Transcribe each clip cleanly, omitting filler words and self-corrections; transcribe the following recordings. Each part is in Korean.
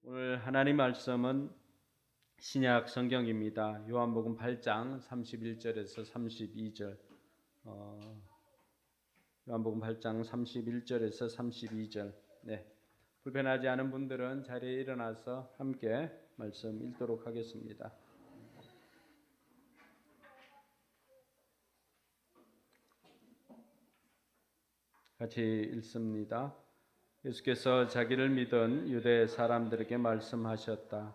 오늘 하나님 말씀은 신약 성경입니다. 요한복음 8장 31절에서 32절. 요한복음 8장 31절에서 32절. 네. 불편하지 않은 분들은 자리에 일어나서 함께 말씀 읽도록 하겠습니다. 같이 읽습니다. 예수께서 자기를 믿은 유대 사람들에게 말씀하셨다.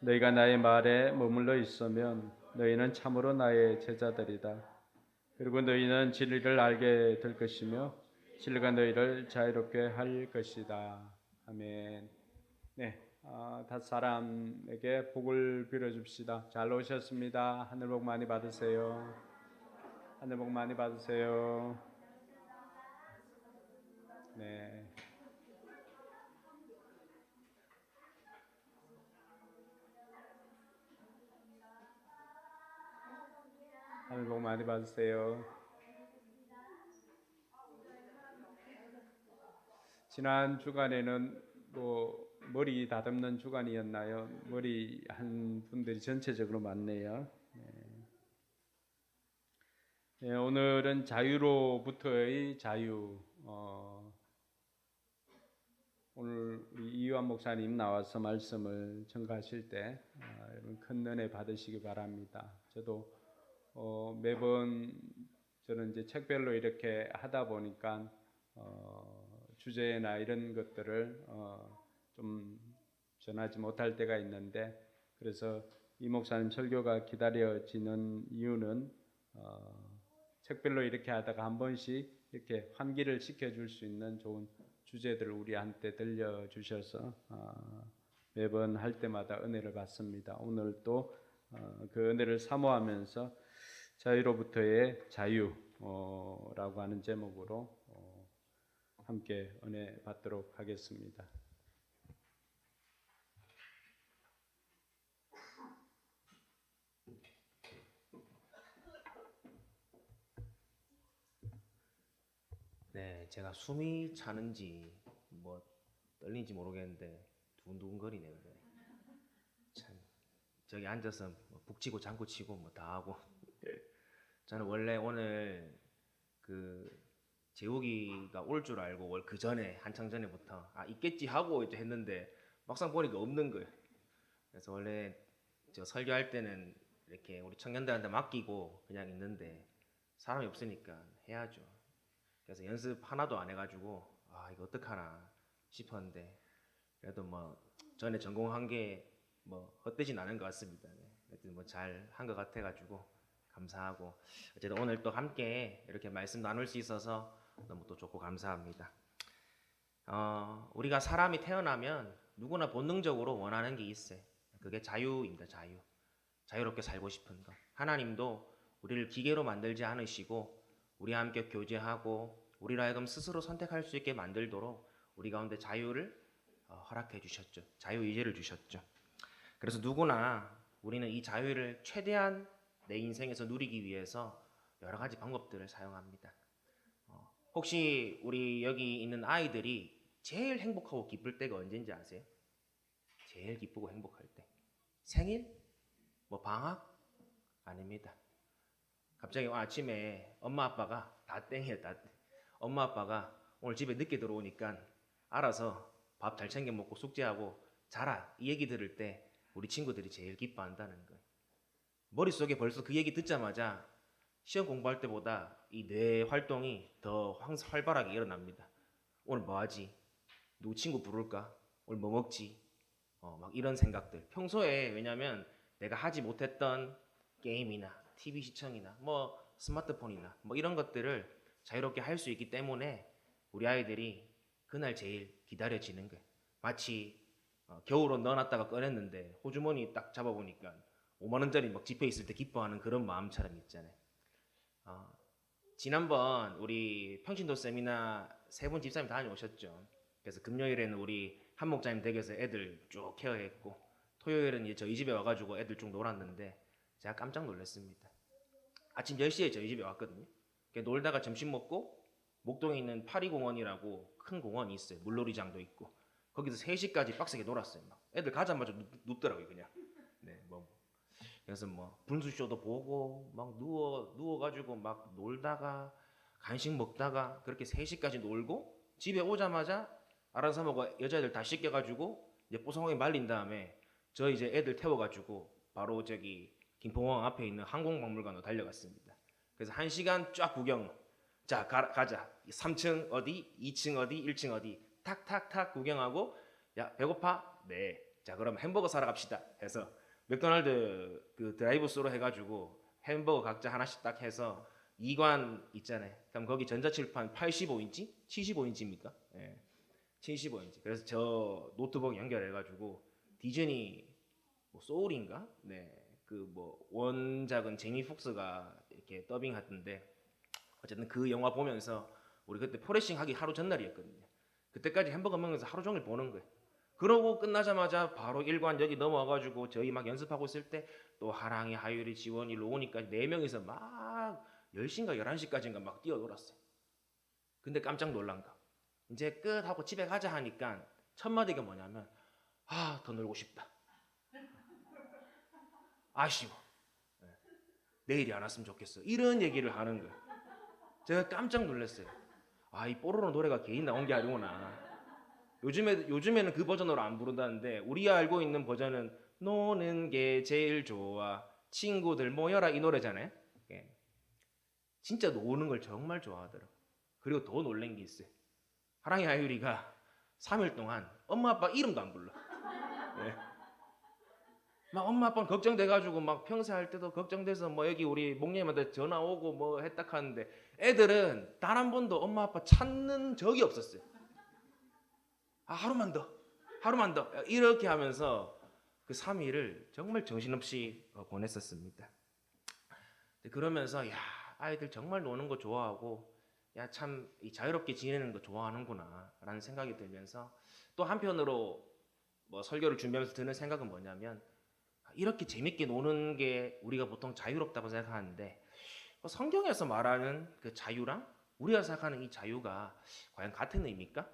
너희가 나의 말에 머물러 있으면 너희는 참으로 나의 제자들이다. 그리고 너희는 진리를 알게 될 것이며 진리가 너희를 자유롭게 할 것이다. 아멘. 네, 다섯 사람에게 복을 빌어줍시다. 잘 오셨습니다. 하늘 복 많이 받으세요. 하늘 복 많이 받으세요. 네. 하늘 복 많이 받으세요. 지난 주간에는 머리 다듬는 주간이었나요? 머리 한 분들이 전체적으로 많네요. 네, 오늘은 자유로부터의 자유. 오늘 우리 이유한 목사님 나와서 말씀을 전가하실 때 여러분 큰 은혜 받으시기 바랍니다. 저도 매번 저는 이제 책별로 이렇게 하다 보니까 주제나 이런 것들을 좀 전하지 못할 때가 있는데, 그래서 이 목사님 설교가 기다려지는 이유는 책별로 이렇게 하다가 한 번씩 이렇게 환기를 시켜줄 수 있는 좋은 주제들을 우리한테 들려주셔서 매번 할 때마다 은혜를 받습니다. 오늘 또 그 은혜를 사모하면서 자유로부터의 자유라고 하는 제목으로 함께 은혜 받도록 하겠습니다. 네, 제가 숨이 차는지 떨리는지 모르겠는데 두근두근거리네요. 네. 참 저기 앉아서 북치고 장구치고 다 하고. 저는 원래 오늘 그 재욱이가 올 줄 알고 그 전에 한창 전에부터 있겠지 하고 이제 했는데 막상 보니까 없는 거예요. 그래서 원래 저 설교할 때는 이렇게 우리 청년들한테 맡기고 그냥 있는데 사람이 없으니까 해야죠. 그래서 연습 하나도 안 해가지고 이거 어떡하나 싶었는데 그래도 전에 전공한 게 헛되진 않은 것 같습니다. 네. 하여튼 잘 한 것 같아가지고 감사하고, 어쨌든 오늘 또 함께 이렇게 말씀 나눌 수 있어서 너무 또 좋고 감사합니다. 우리가 사람이 태어나면 누구나 본능적으로 원하는 게 있어요. 그게 자유입니다. 자유롭게 살고 싶은 것. 하나님도 우리를 기계로 만들지 않으시고 우리와 함께 교제하고 우리로 하여금 스스로 선택할 수 있게 만들도록 우리 가운데 자유를 허락해 주셨죠. 자유의지를 주셨죠. 그래서 누구나 우리는 이 자유를 최대한 내 인생에서 누리기 위해서 여러 가지 방법들을 사용합니다. 혹시 우리 여기 있는 아이들이 제일 행복하고 기쁠 때가 언제인지 아세요? 제일 기쁘고 행복할 때. 생일? 방학? 아닙니다. 갑자기 아침에 엄마 아빠가 다 땡이에요. 다 땡. 엄마 아빠가 오늘 집에 늦게 들어오니까 알아서 밥 잘 챙겨 먹고 숙제하고 자라, 이 얘기 들을 때 우리 친구들이 제일 기뻐한다는 거예요. 머릿속에 벌써 그 얘기 듣자마자 시험 공부할 때보다 이 뇌 활동이 더 활발하게 일어납니다. 오늘 뭐 하지? 누구 친구 부를까? 오늘 뭐 먹지? 막 이런 생각들. 평소에 왜냐면 내가 하지 못했던 게임이나 TV 시청이나 스마트폰이나 이런 것들을 자유롭게 할 수 있기 때문에 우리 아이들이 그날 제일 기다려지는 거예요. 마치 겨울옷 넣어놨다가 꺼냈는데 호주머니 딱 잡아보니까 5만 원짜리 지폐 있을 때 기뻐하는 그런 마음처럼 있잖아요. 지난번 우리 평신도 세미나 세 분 집사님 다녀오셨죠. 그래서 금요일에는 우리 한 목자님 댁에서 애들 쭉 케어했고, 토요일은 이제 저희 집에 와가지고 애들 쭉 놀았는데 제가 깜짝 놀랐습니다. 아침 10시에 저희 집에 왔거든요. 놀다가 점심 먹고 목동에 있는 파리공원이라고 큰 공원이 있어요. 물놀이장도 있고. 거기서 3시까지 빡세게 놀았어요. 막 애들 가자마자 눕더라고요 그냥. 네, 뭐 그래서 뭐 분수쇼도 보고 막 누워가지고 막 놀다가 간식 먹다가 그렇게 3시까지 놀고 집에 오자마자 아란사모가 여자애들 다 씻겨가지고 이제 뽀송하게 말린 다음에 저 이제 애들 태워가지고 바로 저기 김포공항 앞에 있는 항공박물관으로 달려갔습니다. 그래서 1시간 쫙 구경. 자 가자. 3층 어디, 2층 어디, 1층 어디 탁탁탁 구경하고 야 배고파? 네. 자 그럼 햄버거 사러 갑시다 해서 맥도날드 그 드라이브스루 해가지고 햄버거 각자 하나씩 딱 해서 2관 있잖아요. 그럼 거기 전자칠판 85인치? 75인치입니까? 예. 75인치. 그래서 저 노트북 연결해가지고 디즈니 뭐 소울인가? 네. 그 뭐 원작은 제니 폭스가 이렇게 더빙하던데 어쨌든 그 영화 보면서 우리 그때 포레싱 하기 하루 전날이었거든요. 그때까지 햄버거 먹으면서 하루 종일 보는 거예요. 그러고 끝나자마자 바로 1관 여기 넘어와가지고 저희 막 연습하고 있을 때 또 하랑이, 하율이, 지원이, 로우니까 4명이서 막 10시인가 11시까지인가 막 뛰어놀았어요. 근데 깜짝 놀란 거. 이제 끝 하고 집에 가자 하니까 첫 마디가 뭐냐면 더 놀고 싶다. 아쉬워. 내일이 안 왔으면 좋겠어. 이런 얘기를 하는 거예요. 제가 깜짝 놀랐어요. 이 뽀로로 노래가 개인 나온 게 아니구나. 요즘에는 그 버전으로 안 부른다는데 우리 알고 있는 버전은 노는 게 제일 좋아. 친구들 모여라 이 노래잖아요. 예. 진짜 노는 걸 정말 좋아하더라고. 그리고 더 놀란 게 있어요. 하랑이 하율이가 3일 동안 엄마 아빠 이름도 안 불러. 예. 막 엄마 아빠는 걱정돼가지고 막 평소할 때도 걱정돼서 뭐 여기 우리 목님한테 전화 오고 뭐 했다 하는데 애들은 단 한 번도 엄마 아빠 찾는 적이 없었어요. 하루만 더 이렇게 하면서 그 3일을 정말 정신없이 보냈었습니다. 그러면서 야 아이들 정말 노는 거 좋아하고 야 참 자유롭게 지내는 거 좋아하는구나 라는 생각이 들면서 또 한편으로 뭐 설교를 준비하면서 드는 생각은 뭐냐면 이렇게 재밌게 노는 게 우리가 보통 자유롭다고 생각하는데 성경에서 말하는 그 자유랑 우리가 생각하는 이 자유가 과연 같은 의미일까?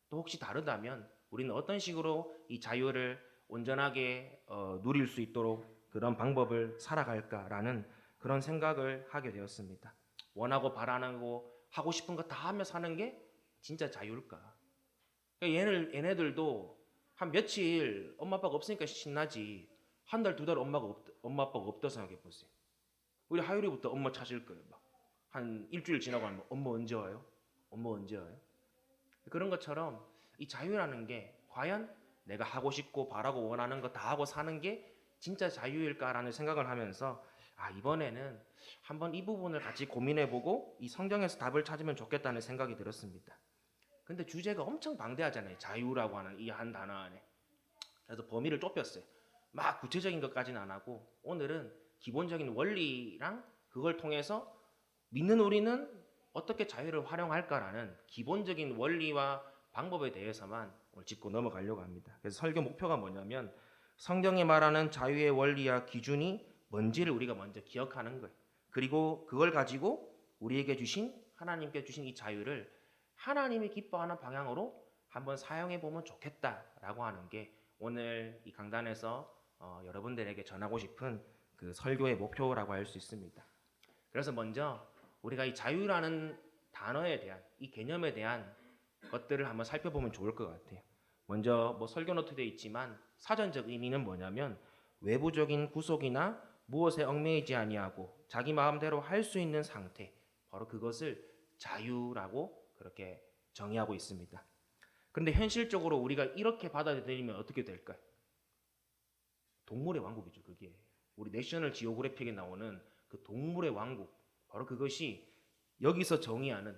또 혹시 다르다면 우리는 어떤 식으로 이 자유를 온전하게 누릴 수 있도록 그런 방법을 살아갈까라는 그런 생각을 하게 되었습니다. 원하고 바라고 하고 싶은 거 다 하며 사는 게 진짜 자유일까? 그러니까 얘네들도 한 며칠 엄마 아빠가 없으니까 신나지 한 달, 2달 엄마 아빠가 없다 생각해 보세요. 우리 하율이부터 엄마 찾을 거예요. 막 한 일주일 지나고 하면 엄마 언제 와요? 엄마 언제 와요? 그런 것처럼 이 자유라는 게 과연 내가 하고 싶고 바라고 원하는 거 다 하고 사는 게 진짜 자유일까라는 생각을 하면서 이번에는 한번 이 부분을 같이 고민해보고 이 성경에서 답을 찾으면 좋겠다는 생각이 들었습니다. 근데 주제가 엄청 방대하잖아요. 자유라고 하는 이 한 단어 안에. 그래서 범위를 좁혔어요. 막 구체적인 것까지는 안 하고 오늘은 기본적인 원리랑 그걸 통해서 믿는 우리는 어떻게 자유를 활용할까라는 기본적인 원리와 방법에 대해서만 오늘 짚고 넘어가려고 합니다. 그래서 설교 목표가 뭐냐면 성경이 말하는 자유의 원리와 기준이 뭔지를 우리가 먼저 기억하는 거예요. 그리고 그걸 가지고 우리에게 주신 하나님께 주신 이 자유를 하나님이 기뻐하는 방향으로 한번 사용해 보면 좋겠다라고 하는 게 오늘 이 강단에서 여러분들에게 전하고 싶은 그 설교의 목표라고 할 수 있습니다. 그래서 먼저 우리가 이 자유라는 단어에 대한 이 개념에 대한 것들을 한번 살펴보면 좋을 것 같아요. 먼저 뭐 설교 노트되어 있지만 사전적 의미는 뭐냐면 외부적인 구속이나 무엇에 얽매이지 아니하고 자기 마음대로 할 수 있는 상태, 바로 그것을 자유라고 그렇게 정의하고 있습니다. 그런데 현실적으로 우리가 이렇게 받아들이면 어떻게 될까요? 동물의 왕국이죠. 그게 우리 내셔널 지오그래픽에 나오는 그 동물의 왕국, 바로 그것이 여기서 정의하는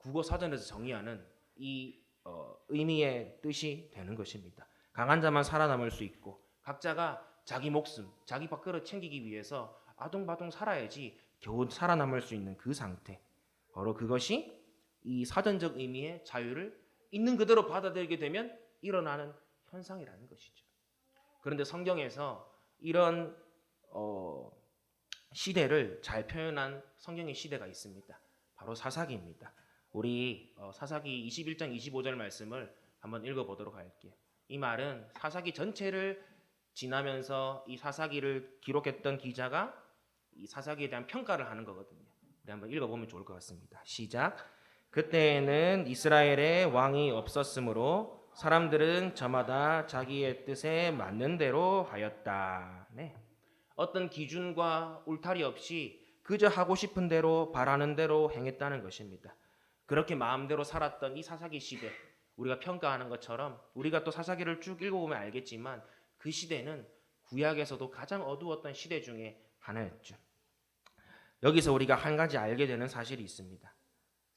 국어 사전에서 정의하는 이 의미의 뜻이 되는 것입니다. 강한 자만 살아남을 수 있고 각자가 자기 목숨, 자기 밥그릇 챙기기 위해서 아둥바둥 살아야지 겨우 살아남을 수 있는 그 상태, 바로 그것이 이 사전적 의미의 자유를 있는 그대로 받아들이게 되면 일어나는 현상이라는 것이죠. 그런데 성경에서 이런 시대를 잘 표현한 성경의 시대가 있습니다. 바로 사사기입니다. 우리 사사기 21장 25절 말씀을 한번 읽어보도록 할게요. 이 말은 사사기 전체를 지나면서 이 사사기를 기록했던 기자가 이 사사기에 대한 평가를 하는 거거든요. 우리 한번 읽어보면 좋을 것 같습니다. 시작. 그때에는 이스라엘에 왕이 없었으므로 사람들은 저마다 자기의 뜻에 맞는 대로 하였다. 네. 어떤 기준과 울타리 없이 그저 하고 싶은 대로 바라는 대로 행했다는 것입니다. 그렇게 마음대로 살았던 이 사사기 시대, 우리가 평가하는 것처럼 우리가 또 사사기를 쭉 읽어보면 알겠지만 그 시대는 구약에서도 가장 어두웠던 시대 중에 하나였죠. 여기서 우리가 한 가지 알게 되는 사실이 있습니다.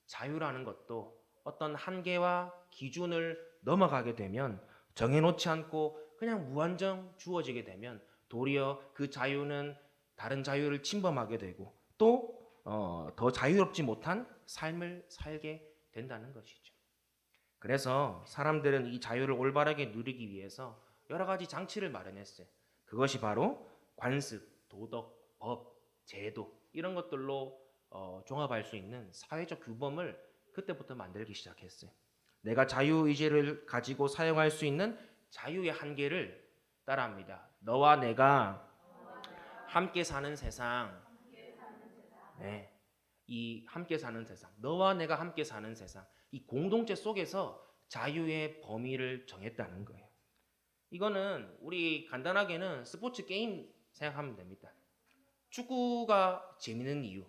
자유라는 것도 어떤 한계와 기준을 넘어가게 되면, 정해놓지 않고 그냥 무한정 주어지게 되면 도리어 그 자유는 다른 자유를 침범하게 되고 또 더 자유롭지 못한 삶을 살게 된다는 것이죠. 그래서 사람들은 이 자유를 올바르게 누리기 위해서 여러 가지 장치를 마련했어요. 그것이 바로 관습, 도덕, 법, 제도 이런 것들로 종합할 수 있는 사회적 규범을 그때부터 만들기 시작했어요. 내가 자유의지를 가지고 사용할 수 있는 자유의 한계를 따라합니다. 너와 내가 함께 사는 세상, 네, 이 함께 사는 세상, 너와 내가 함께 사는 세상, 이 공동체 속에서 자유의 범위를 정했다는 거예요. 이거는 우리 간단하게는 스포츠 게임 생각하면 됩니다. 축구가 재밌는 이유,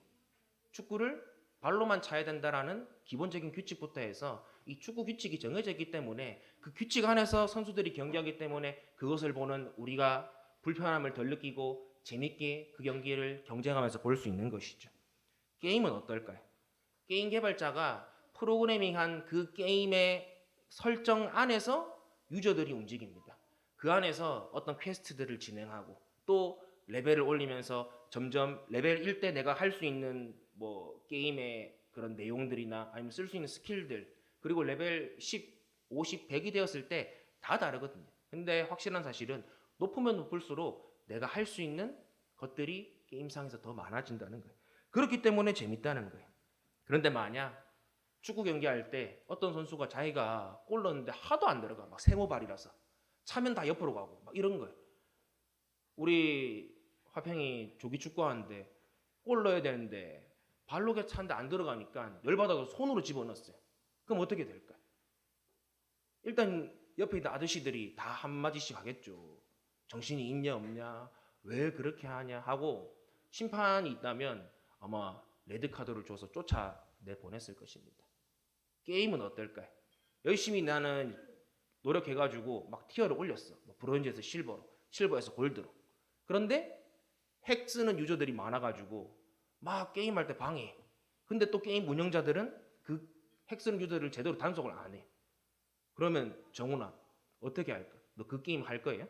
축구를 발로만 차야 된다라는 기본적인 규칙부터 해서 이 축구 규칙이 정해져 있기 때문에 그 규칙 안에서 선수들이 경기하기 때문에 그것을 보는 우리가 불편함을 덜 느끼고 재밌게 그 경기를 경쟁하면서 볼 수 있는 것이죠. 게임은 어떨까요? 게임 개발자가 프로그래밍한 그 게임의 설정 안에서 유저들이 움직입니다. 그 안에서 어떤 퀘스트들을 진행하고 또 레벨을 올리면서 점점 레벨 1 때 내가 할 수 있는 뭐 게임의 그런 내용들이나 아니면 쓸 수 있는 스킬들, 그리고 레벨 10, 50, 100이 되었을 때 다 다르거든요. 근데 확실한 사실은 높으면 높을수록 내가 할 수 있는 것들이 게임상에서 더 많아진다는 거예요. 그렇기 때문에 재밌다는 거예요. 그런데 만약 축구 경기할 때 어떤 선수가 자기가 골 넣었는데 하도 안 들어가, 막 세모발이라서 차면 다 옆으로 가고 막 이런 거예요. 우리 화평이 조기 축구하는데 골 넣어야 되는데 발로 차는데 안 들어가니까 열받아서 손으로 집어넣었어요. 그럼 어떻게 될까요? 일단 옆에 있는 아저씨들이 다 한마디씩 하겠죠. 정신이 있냐 없냐, 왜 그렇게 하냐 하고 심판이 있다면 아마 레드카드를 줘서 쫓아내 보냈을 것입니다. 게임은 어떨까요? 열심히 나는 노력해가지고 막 티어를 올렸어. 브론즈에서 실버로, 실버에서 골드로. 그런데 핵 쓰는 유저들이 많아가지고 막 게임할 때 방해해. 근데 또 게임 운영자들은 그 핵 쓰는 유저들을 제대로 단속을 안 해. 그러면 정훈아 어떻게 할까? 너 그 게임 할 거예요?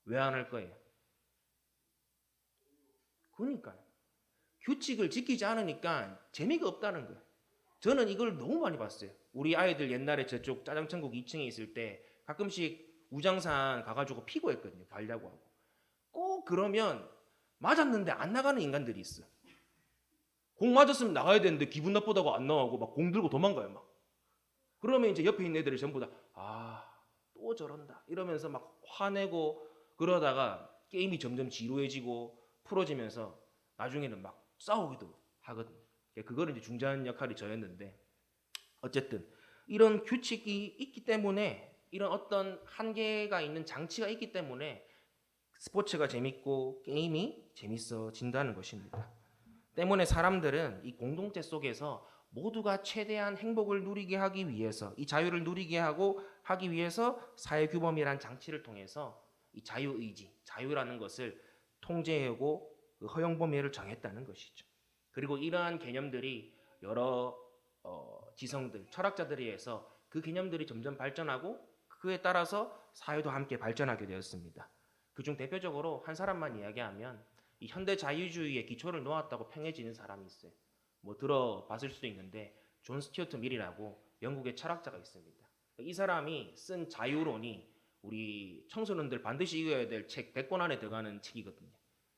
왜 안 할 거예요? 그러니까요. 규칙을 지키지 않으니까 재미가 없다는 거예요. 저는 이걸 너무 많이 봤어요. 우리 아이들 옛날에 저쪽 짜장천국 2층에 있을 때 가끔씩 우장산 가가지고 피고했거든요. 발야구하고. 꼭 그러면 맞았는데 안 나가는 인간들이 있어. 공 맞았으면 나가야 되는데 기분 나쁘다고 안 나가고 막 공 들고 도망가요. 막. 그러면 이제 옆에 있는 애들이 전부 다 또 저런다 이러면서 막 화내고 그러다가 게임이 점점 지루해지고 풀어지면서 나중에는 막 싸우기도 하거든요. 그거를 이제 중재하는 역할이 저였는데, 어쨌든 이런 규칙이 있기 때문에, 이런 어떤 한계가 있는 장치가 있기 때문에 스포츠가 재밌고 게임이 재밌어진다는 것입니다. 때문에 사람들은 이 공동체 속에서 모두가 최대한 행복을 누리게 하기 위해서, 이 자유를 누리게 하기 위해서 사회규범이란 장치를 통해서 이 자유의지, 자유라는 것을 통제하고 그 허용 범위를 정했다는 것이죠. 그리고 이러한 개념들이 여러 지성들, 철학자들에 의해서 그 개념들이 점점 발전하고 그에 따라서 사회도 함께 발전하게 되었습니다. 그중 대표적으로 한 사람만 이야기하면 이 현대 자유주의의 기초를 놓았다고 평해지는 사람이 있어요. 뭐 들어봤을 수도 있는데 존 스튜어트 밀이라고 영국의 철학자가 있습니다. 이 사람이 쓴 자유론이 우리 청소년들 반드시 읽어야 될 책 100권 안에 들어가는 책이거든요.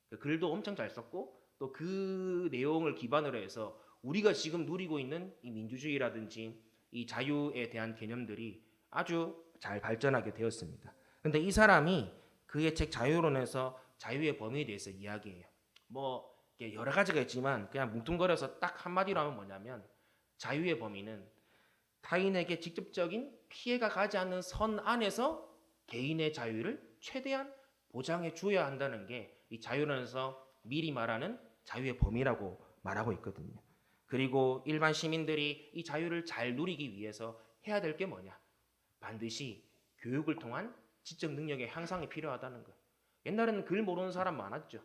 그 글도 엄청 잘 썼고 또 그 내용을 기반으로 해서 우리가 지금 누리고 있는 이 민주주의라든지 이 자유에 대한 개념들이 아주 잘 발전하게 되었습니다. 근데 이 사람이 그의 책 자유론에서 자유의 범위에 대해서 이야기해요. 뭐 이게 여러 가지가 있지만 그냥 뭉뚱거려서 딱 한마디로 하면 뭐냐면 자유의 범위는 타인에게 직접적인 피해가 가지 않는 선 안에서 개인의 자유를 최대한 보장해 주어야 한다는 게 이 자유론에서 미리 말하는 자유의 범위라고 말하고 있거든요. 그리고 일반 시민들이 이 자유를 잘 누리기 위해서 해야 될 게 뭐냐? 반드시 교육을 통한 지적 능력의 향상이 필요하다는 거예요. 옛날에는 글 모르는 사람 많았죠.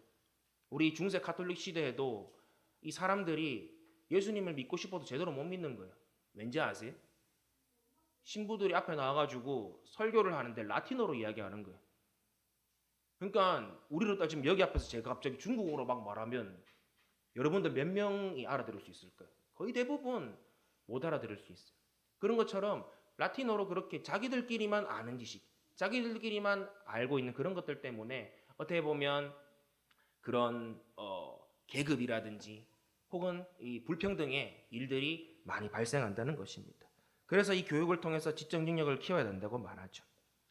우리 중세 가톨릭 시대에도 이 사람들이 예수님을 믿고 싶어도 제대로 못 믿는 거예요. 왠지 아세요? 신부들이 앞에 나와가지고 설교를 하는데 라틴어로 이야기하는 거예요. 그러니까 우리로 따지면 여기 앞에서 제가 갑자기 중국어로 막 말하면 여러분들 몇 명이 알아들을 수 있을까요? 거의 대부분 못 알아들을 수 있어요. 그런 것처럼 라틴어로 그렇게 자기들끼리만 아는 지식, 자기들끼리만 알고 있는 그런 것들 때문에 어떻게 보면 그런 계급이라든지 혹은 이 불평등의 일들이 많이 발생한다는 것입니다. 그래서 이 교육을 통해서 지적 능력을 키워야 된다고 말하죠.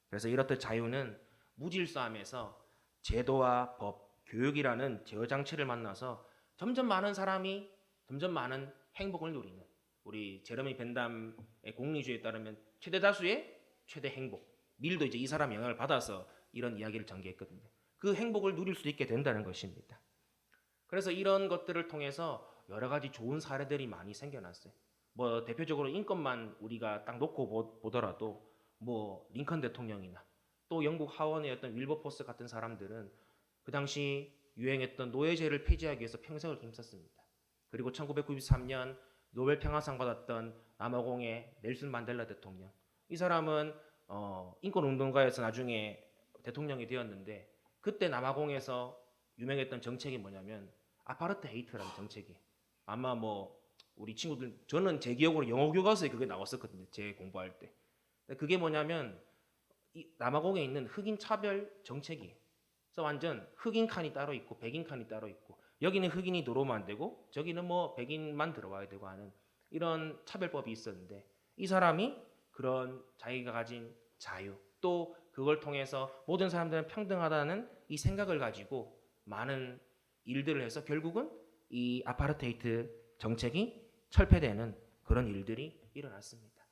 그래서 이렇듯 자유는 무질서함에서 제도와 법, 교육이라는 제어 장치를 만나서 점점 많은 사람이 점점 많은 행복을 누리는 우리 제러미 벤담의 공리주의에 따르면 최대 다수의 최대 행복. 밀도 이제 이 사람 영향을 받아서 이런 이야기를 전개했거든요. 그 행복을 누릴 수 있게 된다는 것입니다. 그래서 이런 것들을 통해서 여러 가지 좋은 사례들이 많이 생겨났어요. 뭐 대표적으로 인권만 우리가 딱 놓고 보더라도 뭐 링컨 대통령이나 또 영국 하원의 어떤 윌버포스 같은 사람들은 그 당시 유행했던 노예제를 폐지하기 위해서 평생을 힘썼습니다. 그리고 1993년 노벨 평화상 받았던 남아공의 넬슨 만델라 대통령. 이 사람은 인권 운동가에서 나중에 대통령이 되었는데 그때 남아공에서 유명했던 정책이 뭐냐면 아파르트헤이트라는 정책이에요. 아마 뭐 우리 친구들 저는 제 기억으로 영어 교과서에 그게 나왔었거든요. 제 공부할 때. 그게 뭐냐면 이 남아공에 있는 흑인 차별 정책이에요. 그래서 완전 흑인 칸이 따로 있고 백인 칸이 따로 있고 여기는 흑인이 들어오면 안 되고 저기는 뭐 백인만 들어와야 되고 하는 이런 차별법이 있었는데 이 사람이 그런 자기가 가진 자유 또 그걸 통해서 모든 사람들은 평등하다는 이 생각을 가지고 많은 일들을 해서 결국은 이 아파르테이트 정책이 철폐되는 그런 일들이 일어났습니다.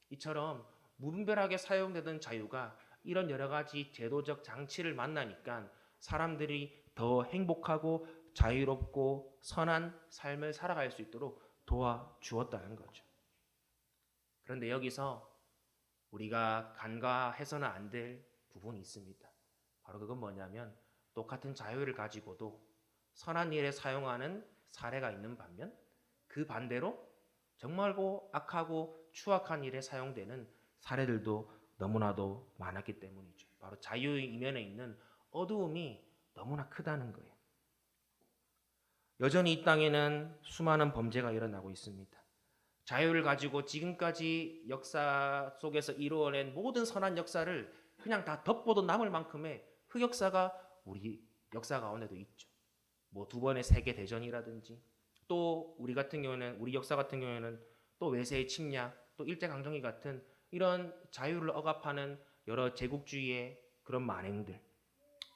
이처럼 무분별하게 사용되던 자유가 이런 여러 가지 제도적 장치를 만나니까 사람들이 더 행복하고 자유롭고 선한 삶을 살아갈 수 있도록 도와주었다는 거죠. 그런데 여기서 우리가 간과해서는 안 될 부분이 있습니다. 바로 그건 뭐냐면 똑같은 자유를 가지고도 선한 일에 사용하는 사례가 있는 반면 그 반대로 정말고 악하고 추악한 일에 사용되는 사례들도 너무나도 많았기 때문이죠. 바로 자유의 이면에 있는 어두움이 너무나 크다는 거예요. 여전히 이 땅에는 수많은 범죄가 일어나고 있습니다. 자유를 가지고 지금까지 역사 속에서 이루어낸 모든 선한 역사를 그냥 다 덮어도 남을 만큼의 흑역사가 우리 역사 가운데도 있죠. 뭐 두 번의 세계 대전이라든지 또 우리 같은 경우는 우리 역사 같은 경우에는 또 외세의 침략, 또 일제 강점기 같은 이런 자유를 억압하는 여러 제국주의의 그런 만행들,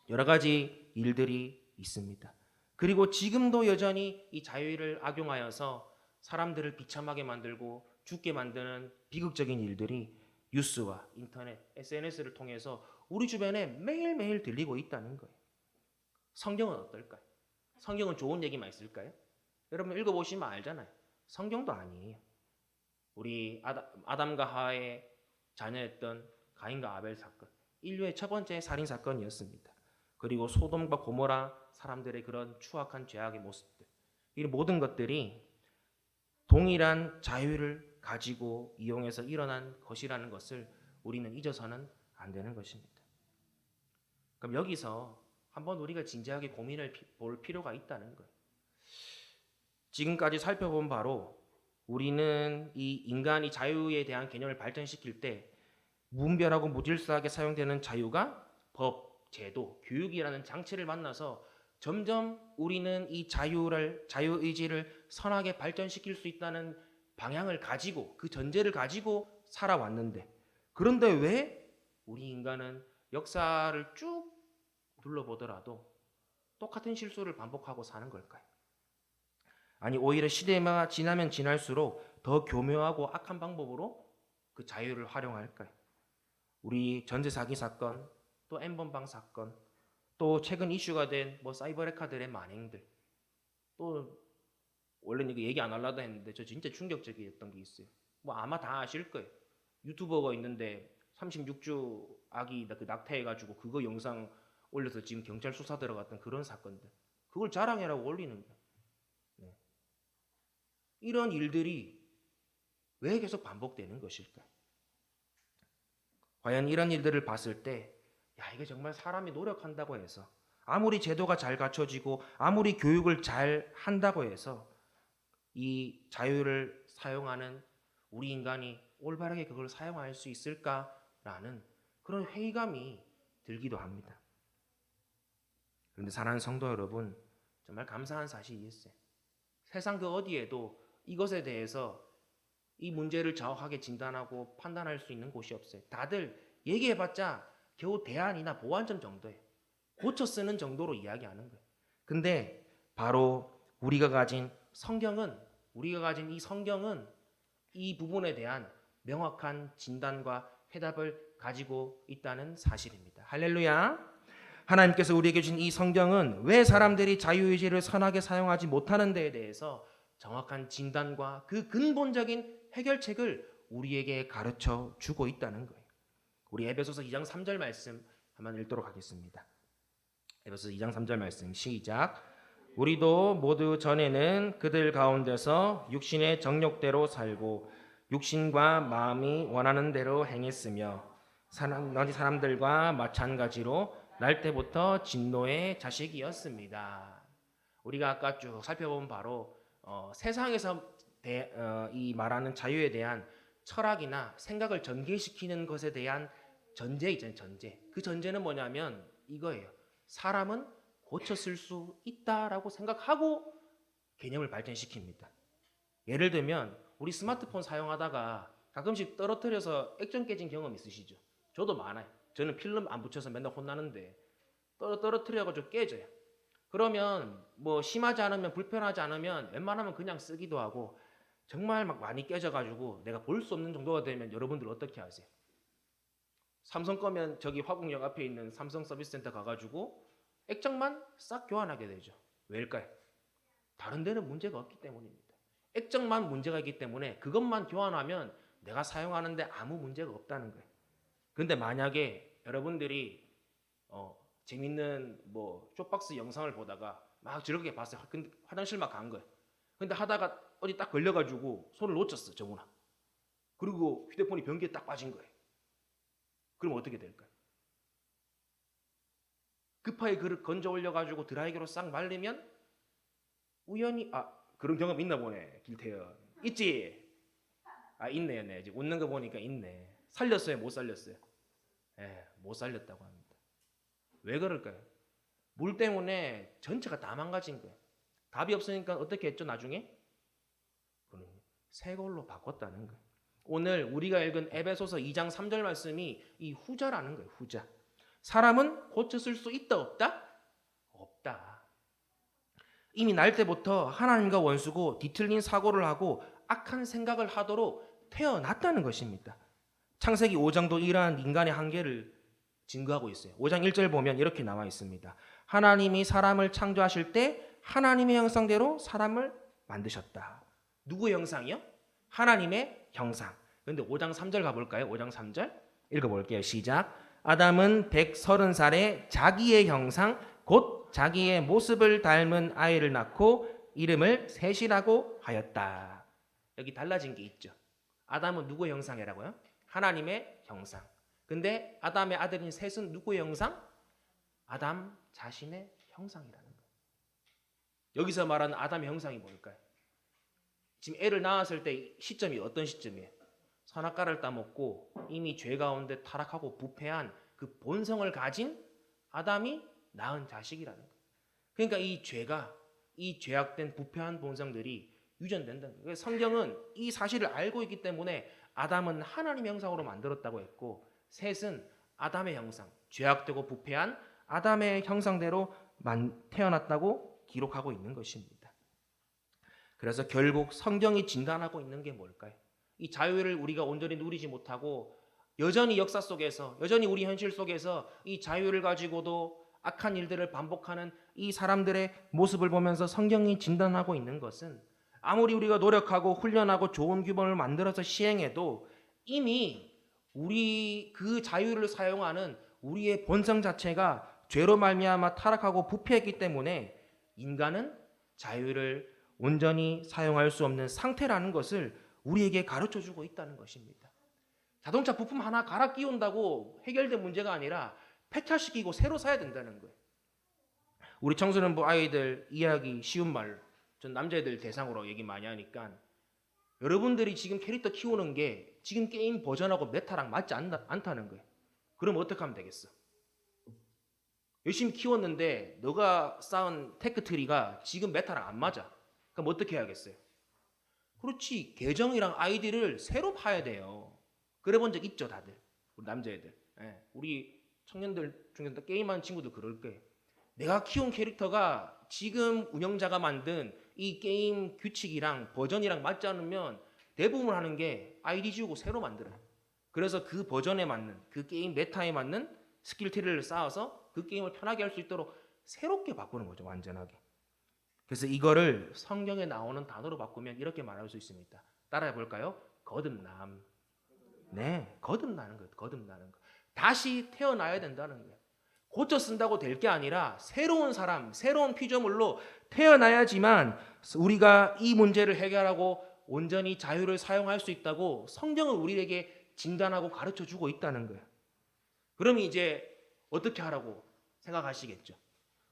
여러 가지 일들이 있습니다. 그리고 지금도 여전히 이 자유를 악용하여서 사람들을 비참하게 만들고 죽게 만드는 비극적인 일들이 뉴스와 인터넷, SNS를 통해서 우리 주변에 매일매일 들리고 있다는 거예요. 성경은 어떨까요? 성경은 좋은 얘기만 있을까요? 여러분 읽어보시면 알잖아요. 성경도 아니에요. 우리 아담과 하와의 자녀였던 가인과 아벨 사건, 인류의 첫 번째 살인 사건이었습니다. 그리고 소돔과 고모라 사람들의 그런 추악한 죄악의 모습들, 이 모든 것들이 동일한 자유를 가지고 이용해서 일어난 것이라는 것을 우리는 잊어서는 안 되는 것입니다. 그럼 여기서 한번 우리가 진지하게 고민을 볼 필요가 있다는 거예요. 지금까지 살펴본 바로 우리는 이 인간이 자유에 대한 개념을 발전시킬 때 무분별하고 무질서하게 사용되는 자유가 법, 제도, 교육이라는 장치를 만나서 점점 우리는 이 자유의지를 선하게 발전시킬 수 있다는 방향을 가지고 그 전제를 가지고 살아왔는데 그런데 왜 우리 인간은 역사를 쭉 둘러보더라도 똑같은 실수를 반복하고 사는 걸까요? 아니 오히려 시대가 지나면 지날수록 더 교묘하고 악한 방법으로 그 자유를 활용할까요? 우리 전세 사기 사건, 또 N번방 사건, 또 최근 이슈가 된 뭐 사이버 레카들의 만행들, 또 원래는 이거 얘기 안 하려고 했는데 저 진짜 충격적이었던 게 있어요. 뭐 아마 다 아실 거예요. 유튜버가 있는데 36주 아기 그 낙태해가지고 그거 영상 올려서 지금 경찰 수사 들어갔던 그런 사건들, 그걸 자랑해라고 올리는 거예요. 네. 이런 일들이 왜 계속 반복되는 것일까? 과연 이런 일들을 봤을 때, 야, 이게 정말 사람이 노력한다고 해서, 아무리 제도가 잘 갖춰지고, 아무리 교육을 잘 한다고 해서, 이 자유를 사용하는 우리 인간이 올바르게 그걸 사용할 수 있을까라는 그런 회의감이 들기도 합니다. 그런데 사랑하는 성도 여러분, 정말 감사한 사실이 있어요. 세상 그 어디에도 이것에 대해서 이 문제를 정확하게 진단하고 판단할 수 있는 곳이 없어요. 다들 얘기해봤자 겨우 대안이나 보완점 정도예요. 고쳐 쓰는 정도로 이야기하는 거예요. 근데 바로 우리가 가진 이 성경은 이 부분에 대한 명확한 진단과 해답을 가지고 있다는 사실입니다. 할렐루야. 하나님께서 우리에게 주신 이 성경은 왜 사람들이 자유의지를 선하게 사용하지 못하는 데에 대해서 정확한 진단과 그 근본적인 해결책을 우리에게 가르쳐 주고 있다는 거예요. 우리 에베소서 2장 3절 말씀 한번 읽도록 하겠습니다. 에베소서 2장 3절 말씀 시작. 우리도 모두 전에는 그들 가운데서 육신의 정욕대로 살고 육신과 마음이 원하는 대로 행했으며 사람들과 마찬가지로 날 때부터 진노의 자식이었습니다. 우리가 아까 쭉 살펴본 바로 세상에서 이 말하는 자유에 대한 철학이나 생각을 전개시키는 것에 대한 전제 있잖아요. 전제. 그 전제는 뭐냐면 이거예요. 사람은 고쳐 쓸 수 있다라고 생각하고 개념을 발전시킵니다. 예를 들면 우리 스마트폰 사용하다가 가끔씩 떨어뜨려서 액정 깨진 경험 있으시죠? 저도 많아요. 저는 필름 안 붙여서 맨날 혼나는데 떨어뜨려가지고 깨져요. 그러면 뭐 심하지 않으면 불편하지 않으면 웬만하면 그냥 쓰기도 하고 정말 막 많이 깨져가지고 내가 볼 수 없는 정도가 되면 여러분들 어떻게 하세요? 삼성 거면 저기 화곡역 앞에 있는 삼성 서비스센터 가가지고 액정만 싹 교환하게 되죠. 왜일까요? 다른 데는 문제가 없기 때문입니다. 액정만 문제가 있기 때문에 그것만 교환하면 내가 사용하는데 아무 문제가 없다는 거예요. 근데 만약에 여러분들이 재밌는 뭐 쇼박스 영상을 보다가 막 즐겁게 봤어요. 근데 화장실 막 간 거예요. 근데 하다가 어디 딱 걸려가지고 손을 놓쳤어, 정훈아. 그리고 휴대폰이 변기에 딱 빠진 거예요. 그럼 어떻게 될까요? 급하게 그릇 건져 올려가지고 드라이기로 싹 말리면 우연히 그런 경험 있나 보네, 길태현. 있지? 있네요, 네. 이제 웃는 거 보니까 있네. 살렸어요, 못 살렸어요? 못 살렸다고 합니다. 왜 그럴까요? 물 때문에 전체가 다 망가진 거예요. 답이 없으니까 어떻게 했죠, 나중에? 새 걸로 바꿨다는 거예요. 오늘 우리가 읽은 에베소서 2장 3절 말씀이 이 후자라는 거예요, 후자. 사람은 고쳐 쓸 수 있다, 없다? 없다. 이미 날 때부터 하나님과 원수고 뒤틀린 사고를 하고 악한 생각을 하도록 태어났다는 것입니다. 창세기 5장도 이러한 인간의 한계를 증거하고 있어요. 5장 1절 보면 이렇게 나와 있습니다. 하나님이 사람을 창조하실 때 하나님의 형상대로 사람을 만드셨다. 누구의 형상이요? 하나님의 형상. 그런데 5장 3절 가볼까요? 5장 3절 읽어볼게요. 시작. 아담은 130살에 자기의 형상 곧 자기의 모습을 닮은 아이를 낳고 이름을 셋이라고 하였다. 여기 달라진 게 있죠. 아담은 누구의 형상이라고요? 하나님의 형상. 근데 아담의 아들인 셋은 누구의 형상? 아담 자신의 형상이라는 거예요. 여기서 말하는 아담의 형상이 뭘까요? 지금 애를 낳았을 때 시점이 어떤 시점이에요? 선악과를 따먹고 이미 죄 가운데 타락하고 부패한 그 본성을 가진 아담이 낳은 자식이라는 거예요. 그러니까 이 죄악된 부패한 본성들이 유전된다는 거예요. 성경은 이 사실을 알고 있기 때문에 아담은 하나님의 형상으로 만들었다고 했고 셋은 아담의 형상, 죄악되고 부패한 아담의 형상대로 태어났다고 기록하고 있는 것입니다. 그래서 결국 성경이 진단하고 있는 게 뭘까요? 이 자유를 우리가 온전히 누리지 못하고 여전히 역사 속에서, 여전히 우리 현실 속에서 이 자유를 가지고도 악한 일들을 반복하는 이 사람들의 모습을 보면서 성경이 진단하고 있는 것은 아무리 우리가 노력하고 훈련하고 좋은 규범을 만들어서 시행해도 이미 우리 그 자유를 사용하는 우리의 본성 자체가 죄로 말미암아 타락하고 부패했기 때문에 인간은 자유를 온전히 사용할 수 없는 상태라는 것을 우리에게 가르쳐주고 있다는 것입니다. 자동차 부품 하나 갈아 끼운다고 해결된 문제가 아니라 폐차시키고 새로 사야 된다는 거예요. 우리 청소년부 아이들 이해하기 쉬운 말로, 전 남자애들 대상으로 얘기 많이 하니까 여러분들이 지금 캐릭터 키우는 게 지금 게임 버전하고 메타랑 맞지 않다는 거예요. 그럼 어떻게 하면 되겠어? 열심히 키웠는데 너가 쌓은 테크트리가 지금 메타랑 안 맞아. 그럼 어떻게 해야겠어요? 그렇지, 계정이랑 아이디를 새로 파야 돼요. 그래 본 적 있죠, 다들. 우리 남자애들. 예, 우리 청년들 중에서 게임하는 친구들 그럴 거예요. 내가 키운 캐릭터가 지금 운영자가 만든 이 게임 규칙이랑 버전이랑 맞지 않으면 대부분 하는 게 아이디 지우고 새로 만들어요. 그래서 그 버전에 맞는, 그 게임 메타에 맞는 스킬 트리를 쌓아서 그 게임을 편하게 할 수 있도록 새롭게 바꾸는 거죠, 완전하게. 그래서 이거를 성경에 나오는 단어로 바꾸면 이렇게 말할 수 있습니다. 따라해 볼까요? 거듭남. 네, 거듭나는 거예요. 거듭나는 거. 다시 태어나야 된다는 거예요. 고쳐 쓴다고 될 게 아니라 새로운 사람, 새로운 피조물로 태어나야지만 우리가 이 문제를 해결하고 온전히 자유를 사용할 수 있다고 성경은 우리에게 진단하고 가르쳐 주고 있다는 거예요. 그럼 이제 어떻게 하라고 생각하시겠죠?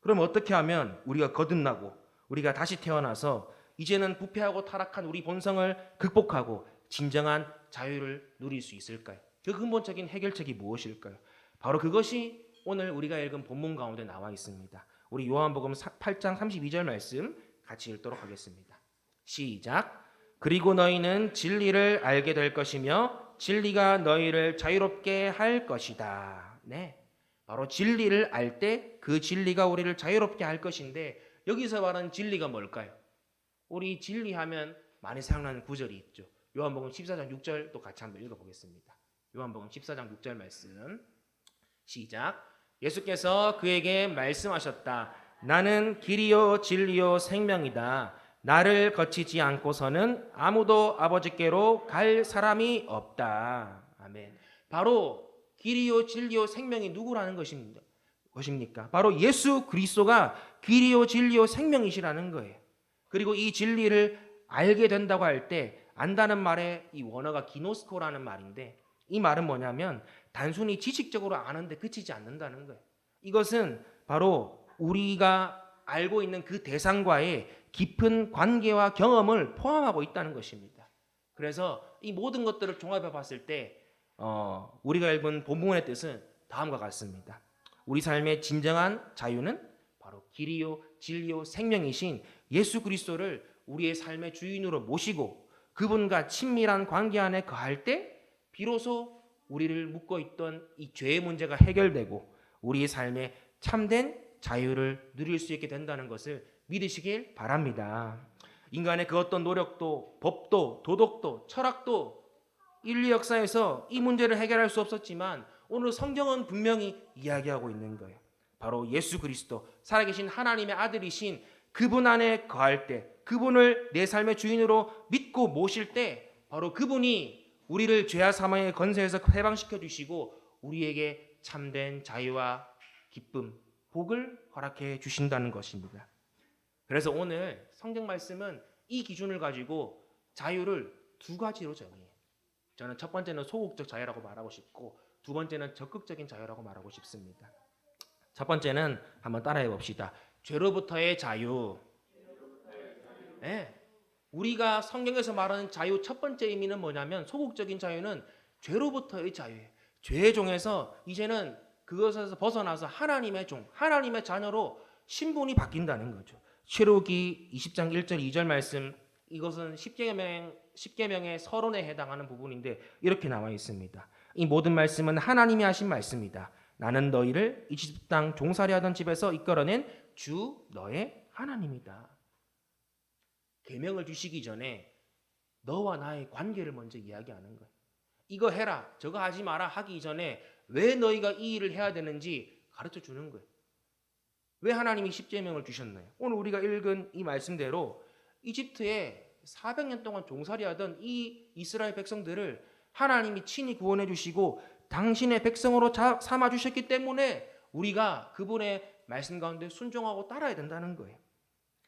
그럼 어떻게 하면 우리가 거듭나고 우리가 다시 태어나서 이제는 부패하고 타락한 우리 본성을 극복하고 진정한 자유를 누릴 수 있을까요? 그 근본적인 해결책이 무엇일까요? 바로 그것이 오늘 우리가 읽은 본문 가운데 나와 있습니다. 우리 요한복음 8장 32절 말씀 같이 읽도록 하겠습니다. 시작. 그리고 너희는 진리를 알게 될 것이며 진리가 너희를 자유롭게 할 것이다. 네, 바로 진리를 알 때 그 진리가 우리를 자유롭게 할 것인데 여기서 말하는 진리가 뭘까요? 우리 진리하면 많이 생각나는 구절이 있죠. 요한복음 14장 6절도 같이 한번 읽어보겠습니다. 요한복음 14장 6절 말씀 시작. 예수께서 그에게 말씀하셨다. 나는 길이요 진리요 생명이다. 나를 거치지 않고서는 아무도 아버지께로 갈 사람이 없다. 아멘. 바로 길이요 진리요 생명이 누구라는 것입니까? 바로 예수 그리스도가 길이요 진리요 생명이시라는 거예요. 그리고 이 진리를 알게 된다고 할 때 안다는 말의 이 원어가 기노스코라는 말인데 이 말은 뭐냐면 단순히 지식적으로 아는데 그치지 않는다는 거예요. 이것은 바로 우리가 알고 있는 그 대상과의 깊은 관계와 경험을 포함하고 있다는 것입니다. 그래서 이 모든 것들을 종합해 봤을 때 우리가 읽은 본문의 뜻은 다음과 같습니다. 우리 삶의 진정한 자유는 바로 길이요 진리요 생명이신 예수 그리스도를 우리의 삶의 주인으로 모시고 그분과 친밀한 관계 안에 거할 때 비로소 우리를 묶어 있던 이 죄의 문제가 해결되고 우리의 삶에 참된 자유를 누릴 수 있게 된다는 것을 믿으시길 바랍니다. 인간의 그 어떤 노력도 법도 도덕도 철학도 인류 역사에서 이 문제를 해결할 수 없었지만 오늘 성경은 분명히 이야기하고 있는 거예요. 바로 예수 그리스도 살아계신 하나님의 아들이신 그분 안에 거할 때 그분을 내 삶의 주인으로 믿고 모실 때 바로 그분이 우리를 죄와 사망의 권세에서 해방시켜 주시고 우리에게 참된 자유와 기쁨, 복을 허락해 주신다는 것입니다. 그래서 오늘 성경 말씀은 이 기준을 가지고 자유를 두 가지로 정의해요. 저는 첫 번째는 소극적 자유라고 말하고 싶고 두 번째는 적극적인 자유라고 말하고 싶습니다. 첫 번째는 한번 따라해 봅시다. 죄로부터의 자유. 네. 우리가 성경에서 말하는 자유 첫 번째 의미는 뭐냐면 소극적인 자유는 죄로부터의 자유예요. 죄의 종에서 이제는 그것에서 벗어나서 하나님의 종, 하나님의 자녀로 신분이 바뀐다는 거죠. 출애굽기 20장 1절 2절 말씀 이것은 십계명의 서론에 해당하는 부분인데 이렇게 나와 있습니다. 이 모든 말씀은 하나님이 하신 말씀이다. 나는 너희를 이집트 땅 종살이 하던 집에서 이끌어낸 주 너의 하나님이다. 계명을 주시기 전에 너와 나의 관계를 먼저 이야기하는 거예요. 이거 해라, 저거 하지 마라 하기 전에 왜 너희가 이 일을 해야 되는지 가르쳐 주는 거예요. 왜 하나님이 십계명을 주셨나요? 오늘 우리가 읽은 이 말씀대로 이집트에 400년 동안 종살이하던 이 이스라엘 백성들을 하나님이 친히 구원해 주시고 당신의 백성으로 삼아 주셨기 때문에 우리가 그분의 말씀 가운데 순종하고 따라야 된다는 거예요.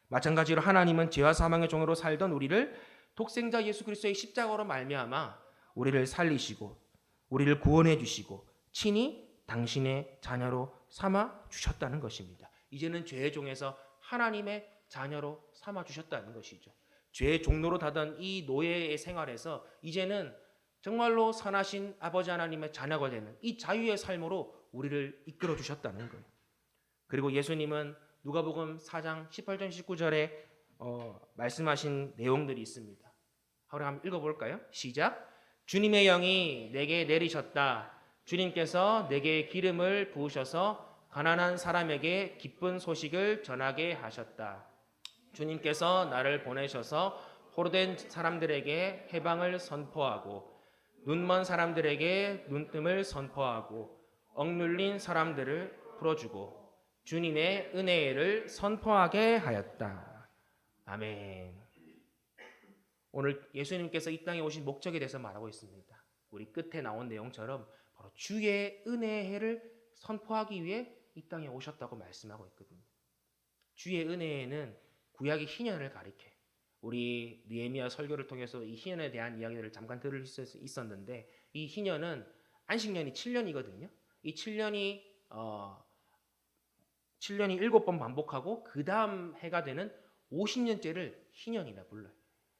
마찬가지로 하나님은 죄와 사망의 종으로 살던 우리를 독생자 예수 그리스도의 십자가로 말미암아 우리를 살리시고 우리를 구원해 주시고 친히 당신의 자녀로 삼아 주셨다는 것입니다. 이제는 죄의 종에서 하나님의 자녀로 삼아 주셨다는 것이죠. 죄의 종로로 다던 이 노예의 생활에서 이제는 정말로 선하신 아버지 하나님의 자녀가 되는 이 자유의 삶으로 우리를 이끌어 주셨다는 거예요. 그리고 예수님은 누가복음 4장 18절 19절에 말씀하신 내용들이 있습니다. 우리 한번 읽어볼까요? 시작. 주님의 영이 내게 내리셨다. 주님께서 내게 기름을 부으셔서 가난한 사람에게 기쁜 소식을 전하게 하셨다. 주님께서 나를 보내셔서 포로된 사람들에게 해방을 선포하고 눈먼 사람들에게 눈뜸을 선포하고 억눌린 사람들을 풀어주고 주님의 은혜를 선포하게 하였다. 아멘. 오늘 예수님께서 이 땅에 오신 목적에 대해서 말하고 있습니다. 우리 끝에 나온 내용처럼 바로 주의 은혜의 해를 선포하기 위해 이 땅에 오셨다고 말씀하고 있거든요. 주의 은혜에는 구약의 희년을 가리켜 우리 느헤미야 설교를 통해서 이 희년에 대한 이야기들을 잠깐 들을 수 있었는데 이 희년은 안식년이 7년이거든요. 이 7년이 7번 반복하고 그 다음 해가 되는 50년째를 희년이라 불러요.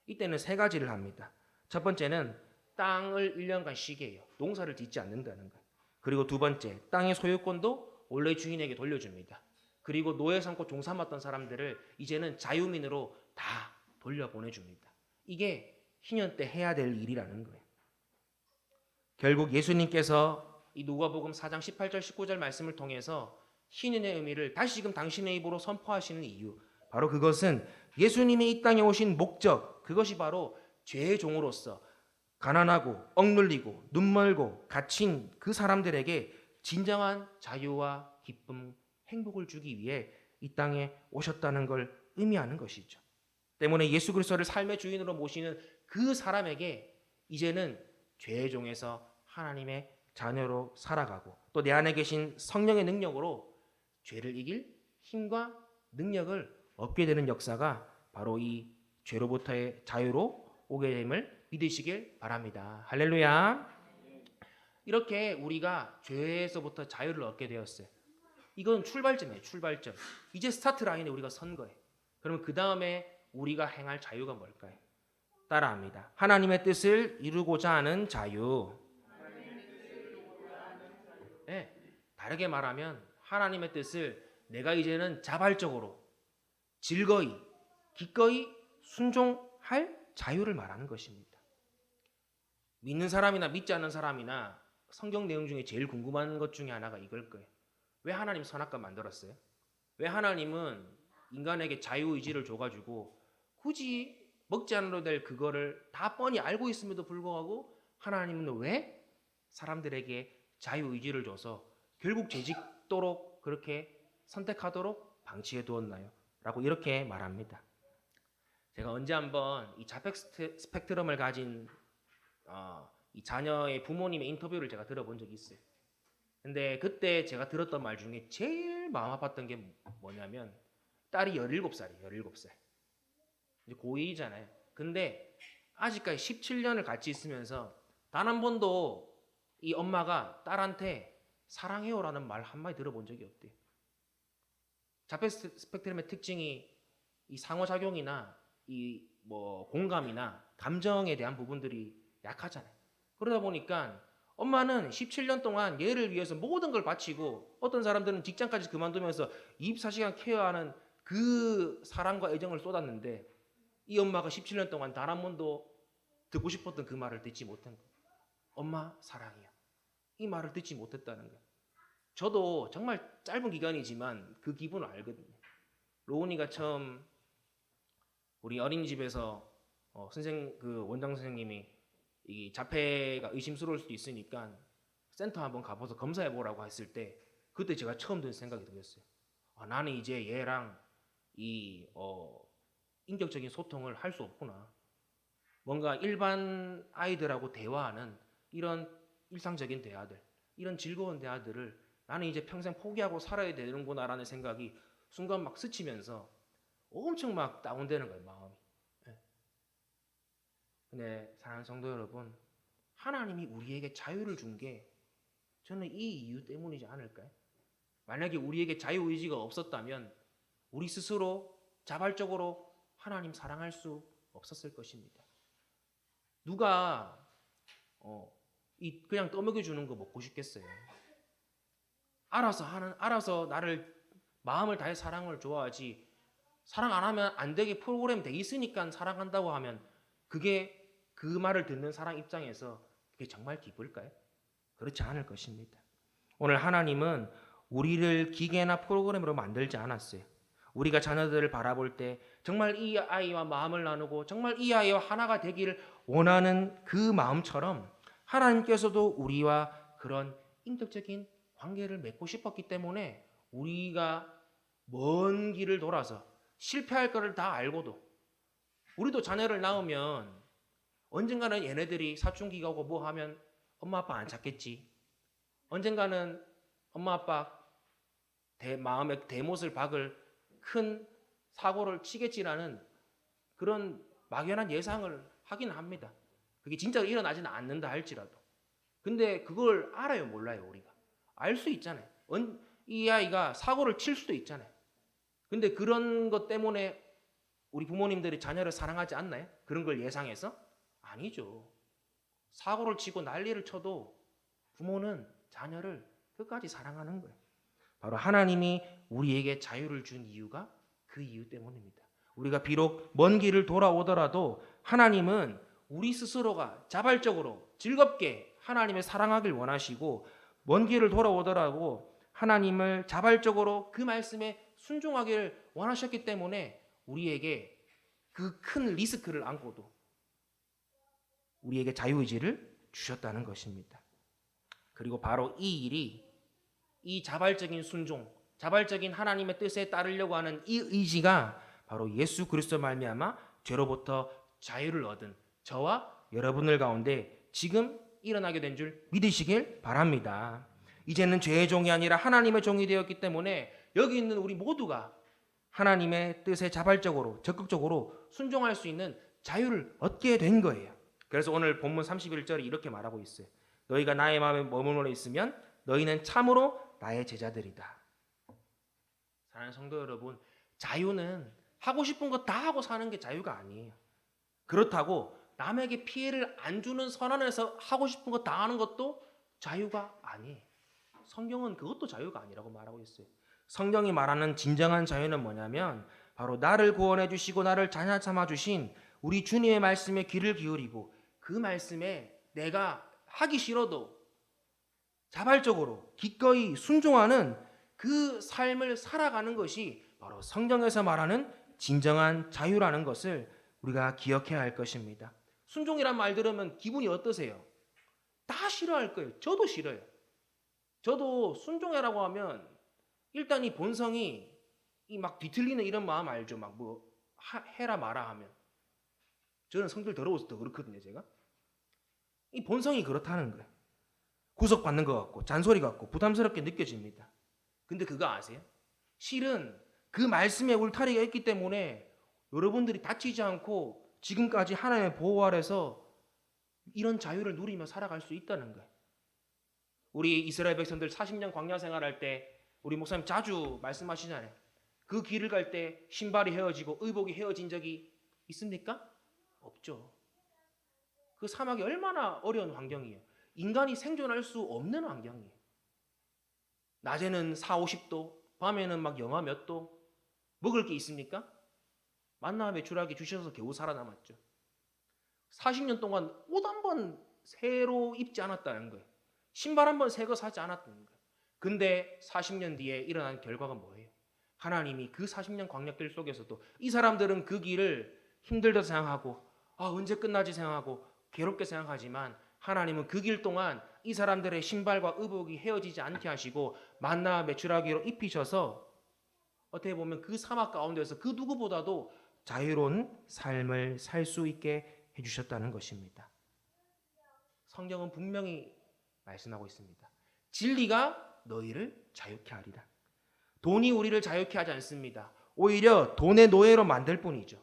이때는 세 가지를 합니다. 첫 번째는 땅을 1년간 쉬게 해요. 농사를 짓지 않는다는 거예요. 그리고 두 번째, 땅의 소유권도 원래 주인에게 돌려줍니다. 그리고 노예 삼고 종 삼았던 사람들을 이제는 자유민으로 다 돌려보내줍니다. 이게 희년 때 해야 될 일이라는 거예요. 결국 예수님께서 이 누가복음 4장 18절 19절 말씀을 통해서 희년의 의미를 다시금 당신의 입으로 선포하시는 이유, 바로 그것은 예수님이 이 땅에 오신 목적, 그것이 바로 죄의 종으로서 가난하고 억눌리고 눈멀고 갇힌 그 사람들에게 진정한 자유와 기쁨, 행복을 주기 위해 이 땅에 오셨다는 걸 의미하는 것이죠. 때문에 예수 그리스도를 삶의 주인으로 모시는 그 사람에게 이제는 죄의 종에서 하나님의 자녀로 살아가고 또 내 안에 계신 성령의 능력으로 죄를 이길 힘과 능력을 얻게 되는 역사가 바로 이 죄로부터의 자유로 오게 됨을 믿으시길 바랍니다. 할렐루야. 이렇게 우리가 죄에서부터 자유를 얻게 되었어요. 이건 출발점이에요. 출발점. 이제 스타트 라인에 우리가 선 거예요. 그러면 그 다음에 우리가 행할 자유가 뭘까요? 따라합니다. 하나님의 뜻을 이루고자 하는 자유. 네, 다르게 말하면 하나님의 뜻을 내가 이제는 자발적으로 즐거이 기꺼이 순종할 자유를 말하는 것입니다. 믿는 사람이나 믿지 않는 사람이나 성경 내용 중에 제일 궁금한 것 중에 하나가 이걸 거예요. 왜 하나님 선악과 만들었어요? 왜 하나님은 인간에게 자유의지를 줘가지고 굳이 먹지 않아도 될 그거를 다 뻔히 알고 있음에도 불구하고 하나님은 왜 사람들에게 자유의지를 줘서 결국 죄짓도록 그렇게 선택하도록 방치해 두었나요? 라고 이렇게 말합니다. 제가 언제 한번 이 자폐 스펙트럼을 가진 이 자녀의 부모님의 인터뷰를 제가 들어본 적이 있어요. 근데 그때 제가 들었던 말 중에 제일 마음 아팠던 게 뭐냐면 딸이 17살이에요. 17살. 이제 고2잖아요. 근데 아직까지 17년을 같이 있으면서 단 한 번도 이 엄마가 딸한테 사랑해요라는 말 한마디 들어본 적이 없대요. 자폐 스펙트럼의 특징이 이 상호작용이나 이 뭐 공감이나 감정에 대한 부분들이 약하잖아요. 그러다 보니까 엄마는 17년 동안 얘를 위해서 모든 걸 바치고 어떤 사람들은 직장까지 그만두면서 24시간 케어하는 그 사랑과 애정을 쏟았는데 이 엄마가 17년 동안 단 한 번도 듣고 싶었던 그 말을 듣지 못한 거예요. 엄마 사랑이야. 이 말을 듣지 못했다는 거예요. 저도 정말 짧은 기간이지만 그 기분을 알거든요. 로운이가 처음 우리 어린이집에서 그 원장 선생님이 이 자폐가 의심스러울 수도 있으니까 센터 한번 가봐서 검사해 보라고 했을 때 그때 제가 처음 든 생각이 들었어요. 나는 이제 얘랑 이 인격적인 소통을 할 수 없구나. 뭔가 일반 아이들하고 대화하는 이런 일상적인 대화들, 이런 즐거운 대화들을 나는 이제 평생 포기하고 살아야 되는구나라는 생각이 순간 막 스치면서 엄청 막 다운되는 거예요, 마음이. 예. 근데 사랑하는 성도 여러분, 하나님이 우리에게 자유를 준 게 저는 이 이유 때문이지 않을까요? 만약에 우리에게 자유의지가 없었다면 우리 스스로 자발적으로 하나님 사랑할 수 없었을 것입니다. 누가 그냥 떠먹여 주는 거 먹고 싶겠어요? 알아서 나를 마음을 다해 사랑을 좋아하지. 사랑 안 하면 안 되게 프로그램 돼 있으니까 사랑한다고 하면 그게 그 말을 듣는 사람 입장에서 그게 정말 기쁠까요? 그렇지 않을 것입니다. 오늘 하나님은 우리를 기계나 프로그램으로 만들지 않았어요. 우리가 자녀들을 바라볼 때 정말 이 아이와 마음을 나누고 정말 이 아이와 하나가 되기를 원하는 그 마음처럼 하나님께서도 우리와 그런 인격적인 관계를 맺고 싶었기 때문에 우리가 먼 길을 돌아서 실패할 거를 다 알고도 우리도 자녀를 낳으면 언젠가는 얘네들이 사춘기가 오고 뭐 하면 엄마 아빠 안 찾겠지. 언젠가는 엄마 아빠 마음의 대못을 박을 큰 사고를 치겠지라는 그런 막연한 예상을 하긴 합니다. 그게 진짜 일어나지는 않는다 할지라도. 근데 그걸 알아요, 몰라요, 우리가? 알 수 있잖아요. 이 아이가 사고를 칠 수도 있잖아요. 근데 그런 것 때문에 우리 부모님들이 자녀를 사랑하지 않나요? 그런 걸 예상해서? 아니죠. 사고를 치고 난리를 쳐도 부모는 자녀를 끝까지 사랑하는 거예요. 바로 하나님이 우리에게 자유를 준 이유가 그 이유 때문입니다. 우리가 비록 먼 길을 돌아오더라도 하나님은 우리 스스로가 자발적으로 즐겁게 하나님을 사랑하길 원하시고 먼 길을 돌아오더라도 하나님을 자발적으로 그 말씀에 순종하기를 원하셨기 때문에 우리에게 그 큰 리스크를 안고도 우리에게 자유의지를 주셨다는 것입니다. 그리고 바로 이 일이 이 자발적인 순종, 자발적인 하나님의 뜻에 따르려고 하는 이 의지가 바로 예수 그리스도 말미암아 죄로부터 자유를 얻은 저와 여러분들 가운데 지금 일어나게 된 줄 믿으시길 바랍니다. 이제는 죄의 종이 아니라 하나님의 종이 되었기 때문에 여기 있는 우리 모두가 하나님의 뜻에 자발적으로 적극적으로 순종할 수 있는 자유를 얻게 된 거예요. 그래서 오늘 본문 31절이 이렇게 말하고 있어요. 너희가 나의 마음에 머물러 있으면 너희는 참으로 나의 제자들이다. 사랑하는 성도 여러분, 자유는 하고 싶은 거 다 하고 사는 게 자유가 아니에요. 그렇다고 남에게 피해를 안 주는 선언에서 하고 싶은 거 다 하는 것도 자유가 아니에요. 성경은 그것도 자유가 아니라고 말하고 있어요. 성경이 말하는 진정한 자유는 뭐냐면 바로 나를 구원해 주시고 나를 자녀 삼아 주신 우리 주님의 말씀에 귀를 기울이고 그 말씀에 내가 하기 싫어도 자발적으로 기꺼이 순종하는 그 삶을 살아가는 것이 바로 성경에서 말하는 진정한 자유라는 것을 우리가 기억해야 할 것입니다. 순종이란 말 들으면 기분이 어떠세요? 다 싫어할 거예요. 저도 싫어요. 저도 순종해라고 하면 일단 이 본성이 이 막 뒤틀리는 이런 마음 알죠? 막 뭐 해라 마라 하면 저는 성질 더러워서 더 그렇거든요. 제가 이 본성이 그렇다는 거예요. 구속받는 것 같고 잔소리 같고 부담스럽게 느껴집니다. 근데 그거 아세요? 실은 그 말씀에 울타리가 있기 때문에 여러분들이 다치지 않고 지금까지 하나님의 보호 아래서 이런 자유를 누리며 살아갈 수 있다는 거예요. 우리 이스라엘 백성들 40년 광야 생활할 때 우리 목사님 자주 말씀하시잖아요. 그 길을 갈 때 신발이 헤어지고 의복이 헤어진 적이 있습니까? 없죠. 그 사막이 얼마나 어려운 환경이에요. 인간이 생존할 수 없는 환경이에요. 낮에는 40, 50도, 밤에는 막 영하 몇 도. 먹을 게 있습니까? 만나 매출하기 주셔서 겨우 살아남았죠. 40년 동안 옷 한 번 새로 입지 않았다는 거예요. 신발 한 번 새 거 사지 않았다는 거예요. 근데 40년 뒤에 일어난 결과가 뭐예요? 하나님이 그 40년 광역길 속에서도 이 사람들은 그 길을 힘들다 생각하고 언제 끝나지 생각하고 괴롭게 생각하지만 하나님은 그 길 동안 이 사람들의 신발과 의복이 헤어지지 않게 하시고 만나 매출하기로 입히셔서 어떻게 보면 그 사막 가운데서 그 누구보다도 자유로운 삶을 살 수 있게 해주셨다는 것입니다. 성경은 분명히 말씀하고 있습니다. 진리가 너희를 자유케 하리라. 돈이 우리를 자유케 하지 않습니다. 오히려 돈의 노예로 만들 뿐이죠.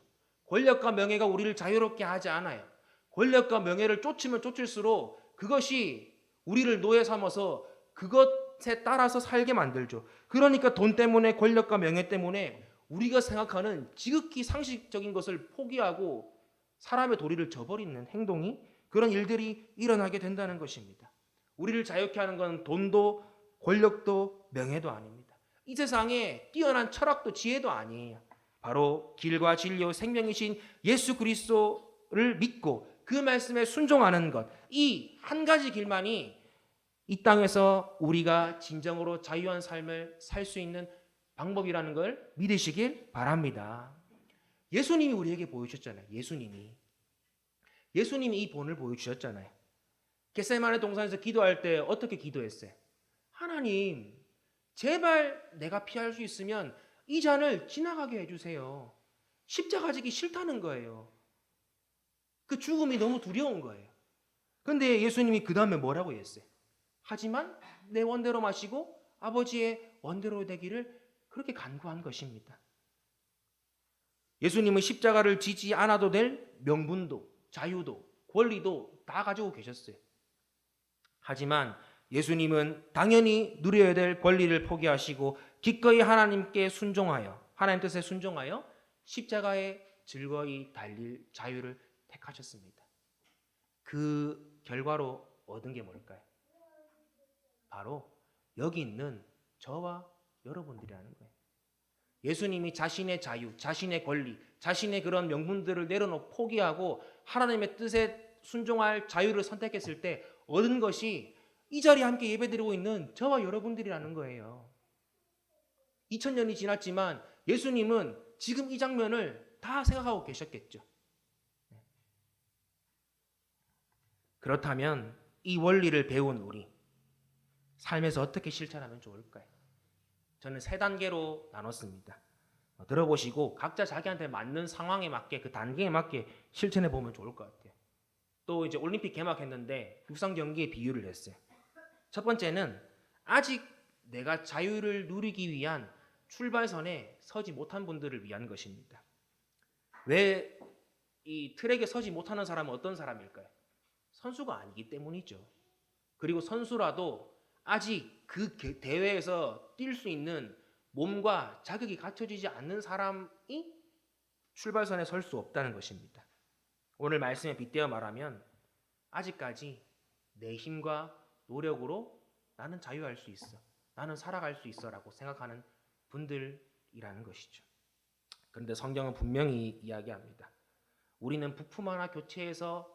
권력과 명예가 우리를 자유롭게 하지 않아요. 권력과 명예를 쫓으면 쫓을수록 그것이 우리를 노예 삼아서 그것에 따라서 살게 만들죠. 그러니까 돈 때문에 권력과 명예 때문에 우리가 생각하는 지극히 상식적인 것을 포기하고 사람의 도리를 저버리는 행동이 그런 일들이 일어나게 된다는 것입니다. 우리를 자유케 하는 건 돈도 권력도 명예도 아닙니다. 이 세상에 뛰어난 철학도 지혜도 아니에요. 바로 길과 진리와 생명이신 예수 그리스도를 믿고 그 말씀에 순종하는 것, 이 한 가지 길만이 이 땅에서 우리가 진정으로 자유한 삶을 살 수 있는 방법이라는 걸 믿으시길 바랍니다. 예수님이 우리에게 보여주셨잖아요. 예수님이 이 본을 보여주셨잖아요. 겟세마네 동산에서 기도할 때 어떻게 기도했어요? 하나님, 제발 내가 피할 수 있으면 이 잔을 지나가게 해주세요. 십자가 지기 싫다는 거예요. 그 죽음이 너무 두려운 거예요. 근데 예수님이 그 다음에 뭐라고 했어요? 하지만 내 원대로 마시고 아버지의 원대로 되기를 그렇게 간구한 것입니다. 예수님은 십자가를 지지 않아도 될 명분도 자유도 권리도 다 가지고 계셨어요. 하지만 예수님은 당연히 누려야 될 권리를 포기하시고 기꺼이 하나님께 순종하여 하나님 뜻에 순종하여 십자가에 즐거이 달릴 자유를 택하셨습니다. 그 결과로 얻은 게 뭘까요? 바로 여기 있는 저와 여러분들이라는 거예요. 예수님이 자신의 자유, 자신의 권리, 자신의 그런 명분들을 내려놓고 포기하고 하나님의 뜻에 순종할 자유를 선택했을 때 얻은 것이 이 자리에 함께 예배드리고 있는 저와 여러분들이라는 거예요. 2000년이 지났지만 예수님은 지금 이 장면을 다 생각하고 계셨겠죠. 그렇다면 이 원리를 배운 우리 삶에서 어떻게 실천하면 좋을까요? 저는 3단계로 나눴습니다. 들어보시고 각자 자기한테 맞는 상황에 맞게 그 단계에 맞게 실천해 보면 좋을 것 같아요. 또 이제 올림픽 개막했는데 육상 경기에 비유를 했어요. 첫 번째는 아직 내가 자유를 누리기 위한 출발선에 서지 못한 분들을 위한 것입니다. 왜 이 트랙에 서지 못하는 사람은 어떤 사람일까요? 선수가 아니기 때문이죠. 그리고 선수라도 아직 그 대회에서 뛸 수 있는 몸과 자격이 갖춰지지 않는 사람이 출발선에 설 수 없다는 것입니다. 오늘 말씀에 빗대어 말하면 아직까지 내 힘과 노력으로 나는 자유할 수 있어, 나는 살아갈 수 있어 라고 생각하는 분들이라는 것이죠. 그런데 성경은 분명히 이야기합니다. 우리는 부품 하나 교체해서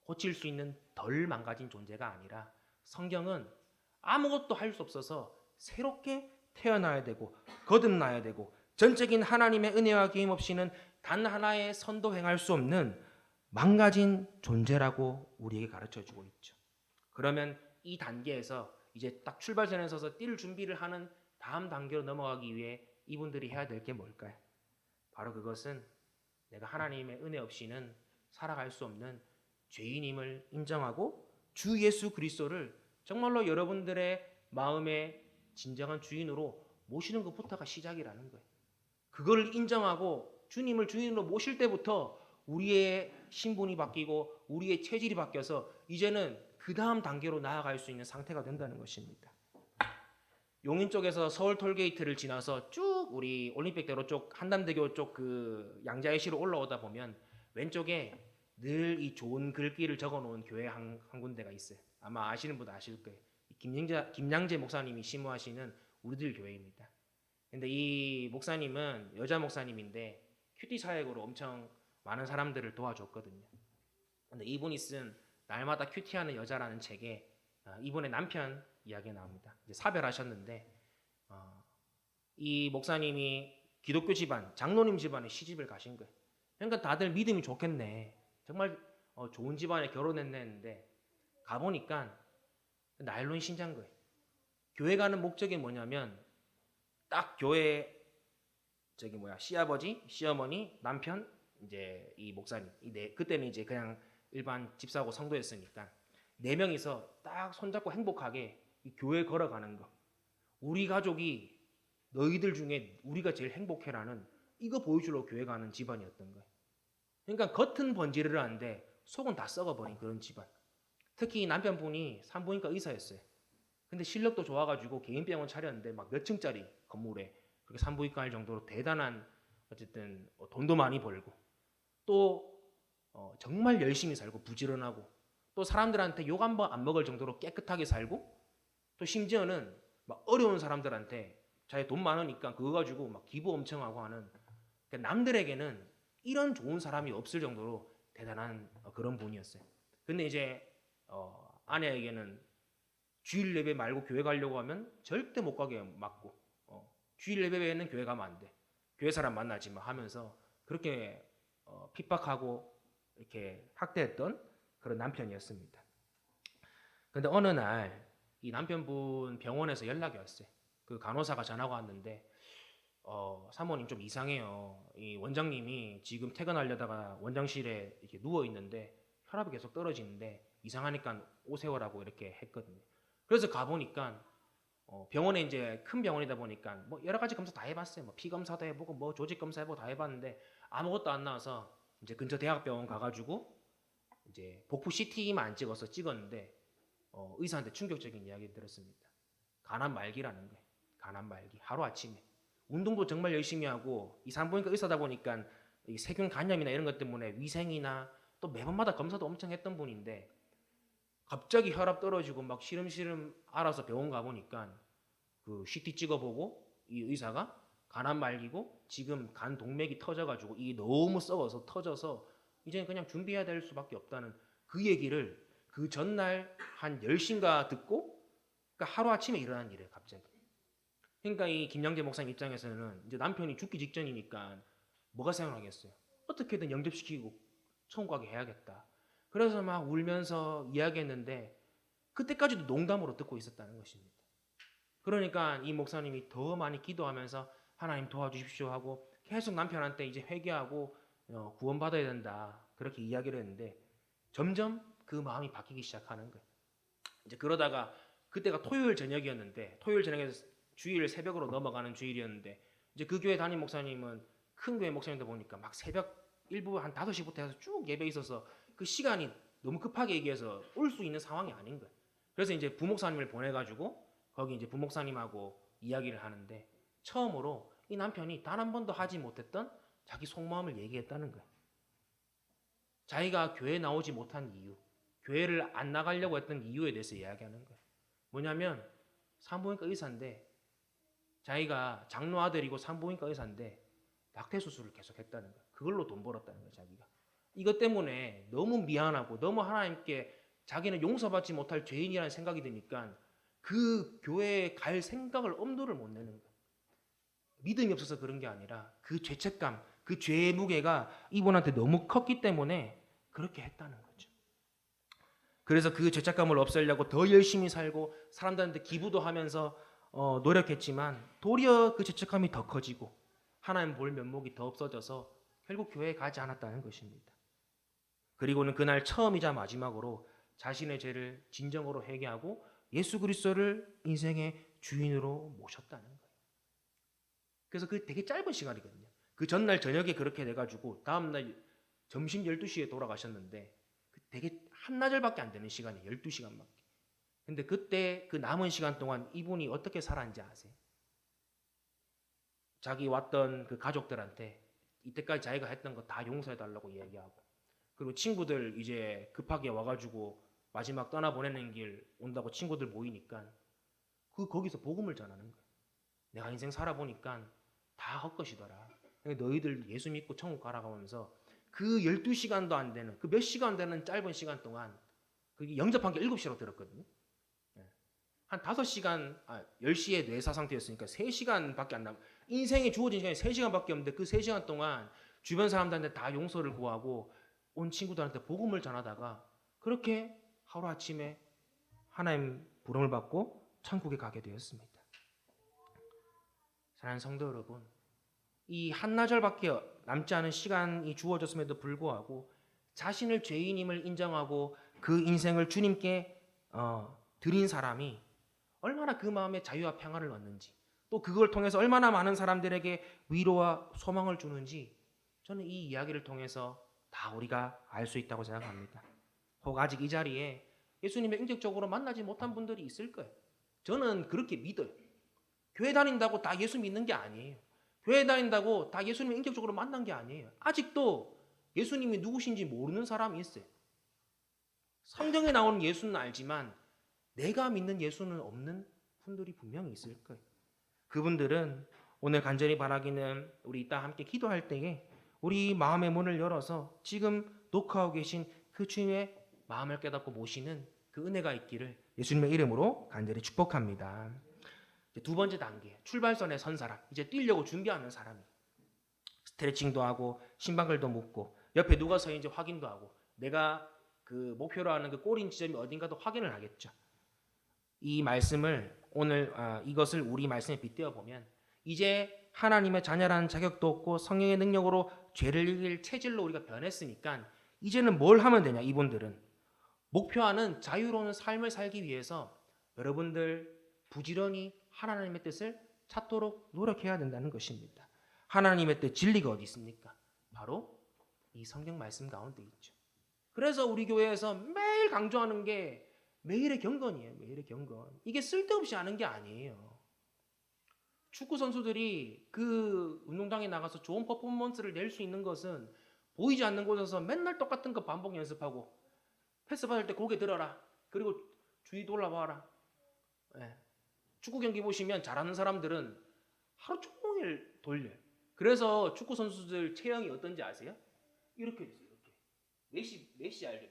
고칠 수 있는 덜 망가진 존재가 아니라 성경은 아무것도 할 수 없어서 새롭게 태어나야 되고 거듭나야 되고 전적인 하나님의 은혜와 기임 없이는 단 하나의 선도 행할 수 없는 망가진 존재라고 우리에게 가르쳐주고 있죠. 그러면 이 단계에서 이제 딱 출발선에 서서 뛸 준비를 하는 다음 단계로 넘어가기 위해 이분들이 해야 될 게 뭘까요? 바로 그것은 내가 하나님의 은혜 없이는 살아갈 수 없는 죄인임을 인정하고 주 예수 그리스도를 정말로 여러분들의 마음의 진정한 주인으로 모시는 것부터가 시작이라는 거예요. 그걸 인정하고 주님을 주인으로 모실 때부터 우리의 신분이 바뀌고 우리의 체질이 바뀌어서 이제는 그 다음 단계로 나아갈 수 있는 상태가 된다는 것입니다. 용인 쪽에서 서울 톨게이트를 지나서 쭉 우리 올림픽대로 쪽 한남대교 쪽 그 양자의시로 올라오다 보면 왼쪽에 늘 이 좋은 글귀를 적어놓은 교회 한 군데가 있어요. 아마 아시는 분 아실 거예요. 김양재 목사님이 심호하시는 우리들 교회입니다. 근데 이 목사님은 여자 목사님인데 큐티 사역으로 엄청 많은 사람들을 도와줬거든요. 근데 이분이 쓴 날마다 큐티하는 여자라는 책에 이분의 남편 이야기가 나옵니다. 이제 사별하셨는데 이 목사님이 기독교 집안, 장로님 집안에 시집을 가신 거예요. 그러니까 다들 믿음이 좋겠네. 정말 좋은 집안에 결혼했네 했는데 가보니까 나일론 신자인 거예요. 교회 가는 목적이 뭐냐면 딱 교회 시아버지, 시어머니, 남편, 이제 이 목사님, 그때는 이제 그냥 일반 집사하고 성도였으니까 4명이서 딱 손잡고 행복하게 이 교회 걸어가는 거. 우리 가족이 너희들 중에 우리가 제일 행복해라는 이거 보여주려고 교회 가는 집안이었던 거예요. 그러니까 겉은 번지르르 한데 속은 다 썩어버린 그런 집안. 특히 남편분이 산부인과 의사였어요. 근데 실력도 좋아가지고 개인 병원 차렸는데 막 몇 층짜리 건물에 그렇게 산부인과 할 정도로 대단한 어쨌든 돈도 많이 벌고 또 정말 열심히 살고 부지런하고 또 사람들한테 욕 한 번 안 먹을 정도로 깨끗하게 살고 또 심지어는 막 어려운 사람들한테 자기 돈 많으니까 그거 가지고 막 기부 엄청 하고 하는 그러니까 남들에게는 이런 좋은 사람이 없을 정도로 대단한 그런 분이었어요. 근데 이제 아내에게는 주일 예배 말고 교회 가려고 하면 절대 못 가게 막고 주일 예배 외에는 교회 가면 안 돼. 교회 사람 만나지 마 하면서 그렇게 핍박하고 이렇게 학대했던 그런 남편이었습니다. 근데 어느 날 이 남편분 병원에서 연락이 왔어요. 그 간호사가 전화가 왔는데 사모님 좀 이상해요. 이 원장님이 지금 퇴근하려다가 원장실에 이렇게 누워 있는데 혈압이 계속 떨어지는데 이상하니까 오세요라고 이렇게 했거든요. 그래서 가보니까 병원에 이제 큰 병원이다 보니까 뭐 여러 가지 검사 다 해봤어요. 뭐 피 검사도 해보고 뭐 조직 검사 해보고 다 해봤는데 아무것도 안 나와서 이제 근처 대학병원 가가지고 이제 복부 CT만 안 찍어서 찍었는데 의사한테 충격적인 이야기 들었습니다. 간암 말기라는 거예요. 간암 말기. 하루 아침에 운동도 정말 열심히 하고 이 산부인과 의사다 보니까 이 세균 감염이나 이런 것 때문에 위생이나 또 매번마다 검사도 엄청 했던 분인데 갑자기 혈압 떨어지고 막 시름시름 알아서 병원 가보니까 그 CT 찍어보고 이 의사가 간암 말기고 지금 간 동맥이 터져가지고 이게 너무 썩어서 터져서 이제는 그냥 준비해야 될 수밖에 없다는 그 얘기를 그 전날 한 10시인가 듣고 그러니까 하루아침에 일어난 일이에요. 갑자기. 그러니까 이 김양재 목사님 입장에서는 이제 남편이 죽기 직전이니까 뭐가 생각나겠어요. 어떻게든 영접시키고 천국 가게 해야겠다. 그래서 막 울면서 이야기했는데 그때까지도 농담으로 듣고 있었다는 것입니다. 그러니까 이 목사님이 더 많이 기도하면서 하나님 도와주십시오 하고 계속 남편한테 이제 회개하고 구원받아야 된다 그렇게 이야기를 했는데 점점 그 마음이 바뀌기 시작하는 거예요. 이제 그러다가 그때가 토요일 저녁이었는데 토요일 저녁에서 주일 새벽으로 넘어가는 주일이었는데 이제 그 교회 담임 목사님은 큰 교회 목사님들 보니까 막 새벽 일부 한 5시부터 해서 쭉 예배 있어서 그 시간이 너무 급하게 얘기해서 올 수 있는 상황이 아닌 거예요. 그래서 이제 부목사님을 보내가지고 거기 이제 부목사님하고 이야기를 하는데 처음으로 이 남편이 단 한 번도 하지 못했던 자기 속마음을 얘기했다는 거예요. 자기가 교회 나오지 못한 이유, 교회를 안 나가려고 했던 이유에 대해서 이야기하는 거예요. 뭐냐면 산부인과 의사인데 자기가 장로 아들이고 산부인과 의사인데 낙태 수술을 계속 했다는 거예요. 그걸로 돈 벌었다는 거예요. 자기가. 이것 때문에 너무 미안하고 너무 하나님께 자기는 용서받지 못할 죄인이라는 생각이 드니까 그 교회에 갈 생각을 엄두를 못 내는 거예요. 믿음이 없어서 그런 게 아니라 그 죄책감, 그 죄의 무게가 이분한테 너무 컸기 때문에 그렇게 했다는 거죠. 그래서 그 죄책감을 없애려고 더 열심히 살고 사람들한테 기부도 하면서 노력했지만 도리어 그 죄책감이 더 커지고 하나님 볼 면목이 더 없어져서 결국 교회에 가지 않았다는 것입니다. 그리고는 그날 처음이자 마지막으로 자신의 죄를 진정으로 회개하고 예수 그리스도를 인생의 주인으로 모셨다는 거예요. 그래서 그 되게 짧은 시간이거든요. 그 전날 저녁에 그렇게 돼가지고 다음날 점심 12시에 돌아가셨는데 되게 한나절밖에 안 되는 시간이에요. 12시간밖에. 근데 그때 그 남은 시간 동안 이분이 어떻게 살았는지 아세요? 자기 왔던 그 가족들한테 이때까지 자기가 했던 거 다 용서해달라고 이야기하고 그리고 친구들 이제 급하게 와가지고 마지막 떠나보내는 길 온다고 친구들 모이니까 거기서 복음을 전하는 거예요. 내가 인생 살아보니까 다 헛것이더라. 너희들 예수 믿고 천국 가라고 하면서 그 12시간도 안 되는 그 몇 시간 되는 짧은 시간 동안 그게 영접한 게 7시라고 들었거든요. 한 5시간, 10시에 뇌사 상태였으니까 3시간밖에 안 남. 인생에 주어진 시간이 3시간밖에 없는데 그 3시간 동안 주변 사람들한테 다 용서를 구하고 온 친구들한테 복음을 전하다가 그렇게 하루아침에 하나님 부름을 받고 천국에 가게 되었습니다. 사랑하는 성도 여러분, 이 한나절밖에 남지 않은 시간이 주어졌음에도 불구하고 자신을 죄인임을 인정하고 그 인생을 주님께 드린 사람이 얼마나 그 마음에 자유와 평안을 얻는지, 또 그걸 통해서 얼마나 많은 사람들에게 위로와 소망을 주는지 저는 이 이야기를 통해서 다 우리가 알 수 있다고 생각합니다. 혹 아직 이 자리에 예수님을 인격적으로 만나지 못한 분들이 있을 거예요. 저는 그렇게 믿어요. 교회 다닌다고 다 예수 믿는 게 아니에요. 교회 다닌다고 다 예수님을 인격적으로 만난 게 아니에요. 아직도 예수님이 누구신지 모르는 사람이 있어요. 성경에 나오는 예수는 알지만 내가 믿는 예수는 없는 분들이 분명히 있을 거예요. 그분들은 오늘 간절히 바라기는 우리 이따 함께 기도할 때에 우리 마음의 문을 열어서 지금 녹화하고 계신 그 주님의 마음을 깨닫고 모시는 그 은혜가 있기를 예수님의 이름으로 간절히 축복합니다. 이제 두 번째 단계, 출발선에 선 사람, 이제 뛰려고 준비하는 사람이 스트레칭도 하고 신방글도 묶고 옆에 누가 서 있는지 확인도 하고 내가 그 목표로 하는 그 꼬린 지점이 어딘가도 확인을 하겠죠. 이 말씀을 오늘 이것을 우리 말씀에 빗대어 보면 이제 하나님의 자녀라는 자격도 없고 성령의 능력으로 죄를 이길 체질로 우리가 변했으니까 이제는 뭘 하면 되냐? 이분들은 목표하는 자유로운 삶을 살기 위해서 여러분들 부지런히 하나님의 뜻을 찾도록 노력해야 된다는 것입니다. 하나님의 뜻 진리가 어디 있습니까? 바로 이 성경 말씀 가운데 있죠. 그래서 우리 교회에서 매일 강조하는 게 매일의 경건이에요. 매일의 경건. 이게 쓸데없이 하는 게 아니에요. 축구 선수들이 그 운동장에 나가서 좋은 퍼포먼스를 낼 수 있는 것은 보이지 않는 곳에서 맨날 똑같은 거 반복 연습하고 패스 받을 때 고개 들어라. 그리고 주위 돌아봐라. 네. 축구 경기 보시면 잘하는 사람들은 하루 종일 돌려요. 그래서 축구 선수들 체형이 어떤지 아세요? 이렇게 됐어요. 이렇게. 메시 알죠?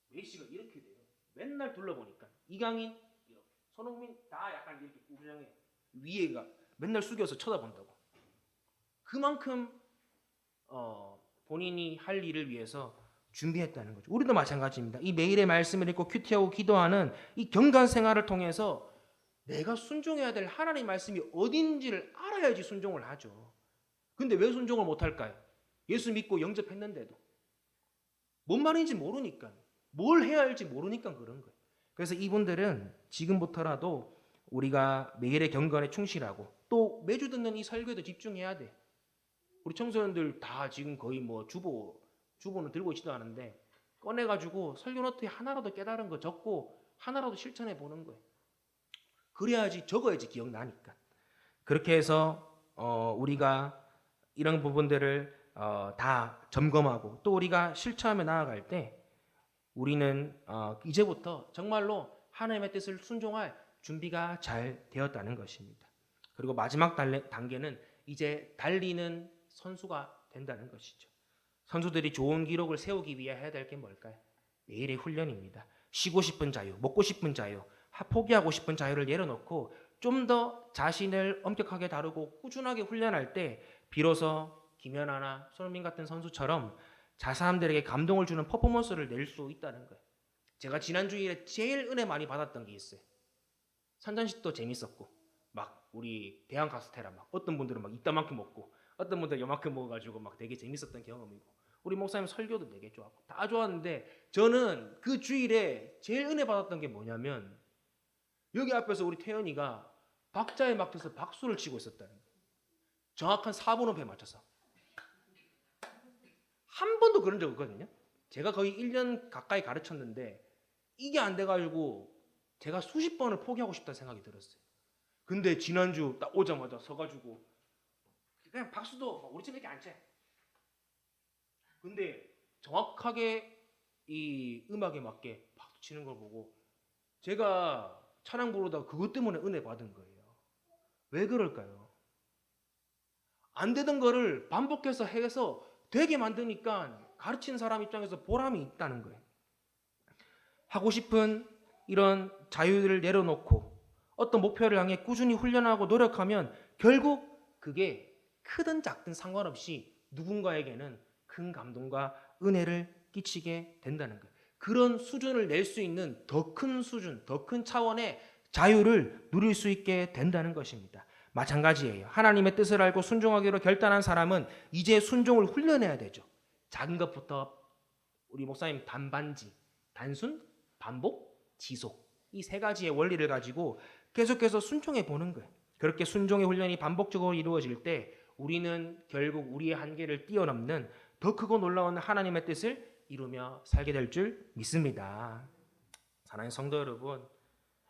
메시가 이렇게 돼요. 맨날 둘러보니까 이강인 이렇게, 손흥민 다 약간 이렇게 우정해. 위에가 맨날 숙여서 쳐다본다고. 그만큼 본인이 할 일을 위해서 준비했다는 거죠. 우리도 마찬가지입니다. 이 매일의 말씀을 읽고 큐티하고 기도하는 이 경건 생활을 통해서 내가 순종해야 될 하나님의 말씀이 어딘지를 알아야지 순종을 하죠. 근데 왜 순종을 못할까요? 예수 믿고 영접했는데도 뭔 말인지 모르니까, 뭘 해야 할지 모르니까 그런 거예요. 그래서 이분들은 지금부터라도 우리가 매일의 경건에 충실하고 또 매주 듣는 이 설교에도 집중해야 돼. 우리 청소년들 다 지금 거의 뭐 주보는 들고 있지도 않은데 꺼내가지고 설교 노트에 하나라도 깨달은 거 적고 하나라도 실천해 보는 거예요. 그래야지, 적어야지 기억나니까. 그렇게 해서 우리가 이런 부분들을 다 점검하고 또 우리가 실천하며 나아갈 때 우리는 이제부터 정말로 하나님의 뜻을 순종할 준비가 잘 되었다는 것입니다. 그리고 마지막 단계는 이제 달리는 선수가 된다는 것이죠. 선수들이 좋은 기록을 세우기 위해 해야 될 게 뭘까요? 매일의 훈련입니다. 쉬고 싶은 자유, 먹고 싶은 자유, 포기하고 싶은 자유를 내려놓고 좀 더 자신을 엄격하게 다루고 꾸준하게 훈련할 때 비로소 김연아나 손흥민 같은 선수처럼 사람들에게 감동을 주는 퍼포먼스를 낼 수 있다는 거예요. 제가 지난 주일에 제일 은혜 많이 받았던 게 있어요. 선전식도 재밌었고 막 우리 대한 카스테라 막 어떤 분들은 막 이따만큼 먹고 어떤 분들은 요만큼 먹어가지고 막 되게 재밌었던 경험이고 우리 목사님 설교도 되게 좋았고 다 좋았는데 저는 그 주일에 제일 은혜 받았던 게 뭐냐면 여기 앞에서 우리 태연이가 박자에 맞춰서 박수를 치고 있었다는 거예요. 정확한 4분음표에 맞춰서. 한 번도 그런 적 없거든요. 제가 거의 1년 가까이 가르쳤는데 이게 안 돼가지고 제가 수십 번을 포기하고 싶다는 생각이 들었어요. 근데 지난주 딱 오자마자 서가지고 그냥 박수도 우리 집 이렇게 안 쳐. 근데 정확하게 이 음악에 맞게 박수 치는 걸 보고 제가 찬양 부르다가 그것 때문에 은혜 받은 거예요. 왜 그럴까요? 안 되던 거를 반복해서 해서 되게 만드니까 가르치는 사람 입장에서 보람이 있다는 거예요. 하고 싶은 이런 자유를 내려놓고 어떤 목표를 향해 꾸준히 훈련하고 노력하면 결국 그게 크든 작든 상관없이 누군가에게는 큰 감동과 은혜를 끼치게 된다는 거예요. 그런 수준을 낼 수 있는 더 큰 수준, 더 큰 차원의 자유를 누릴 수 있게 된다는 것입니다. 마찬가지예요. 하나님의 뜻을 알고 순종하기로 결단한 사람은 이제 순종을 훈련해야 되죠. 작은 것부터 우리 목사님 단반지, 단순, 반복, 지속 이 세 가지의 원리를 가지고 계속해서 순종해 보는 거예요. 그렇게 순종의 훈련이 반복적으로 이루어질 때 우리는 결국 우리의 한계를 뛰어넘는 더 크고 놀라운 하나님의 뜻을 이루며 살게 될 줄 믿습니다. 사랑하는 성도 여러분,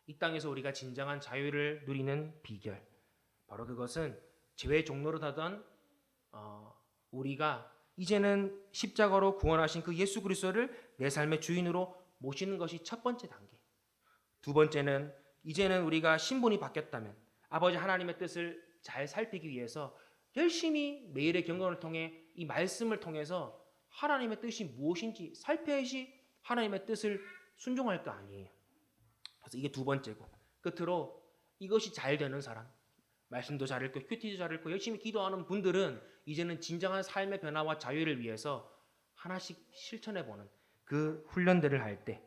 이 땅에서 우리가 진정한 자유를 누리는 비결, 바로 그것은 죄의 종로를 하던 우리가 이제는 십자가로 구원하신 그 예수 그리스도를 내 삶의 주인으로 모시는 것이 첫 번째 단계. 두 번째는 이제는 우리가 신분이 바뀌었다면 아버지 하나님의 뜻을 잘 살피기 위해서 열심히 매일의 경건을 통해 이 말씀을 통해서 하나님의 뜻이 무엇인지 살펴야지 하나님의 뜻을 순종할 거 아니에요. 그래서 이게 두 번째고, 끝으로 이것이 잘 되는 사람, 말씀도 잘 읽고 큐티도 잘 읽고 열심히 기도하는 분들은 이제는 진정한 삶의 변화와 자유를 위해서 하나씩 실천해보는 그 훈련들을 할 때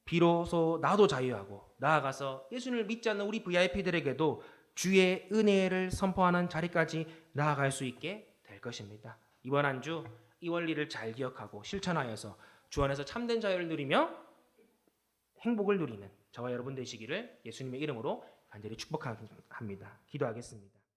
비로소 나도 자유하고 나아가서 예수님을 믿지 않는 우리 VIP들에게도 주의 은혜를 선포하는 자리까지 나아갈 수 있게 될 것입니다. 이번 한 주 이 원리를 잘 기억하고 실천하여서 주 안에서 참된 자유를 누리며 행복을 누리는 저와 여러분 되시기를 예수님의 이름으로 간절히 축복합니다. 기도하겠습니다.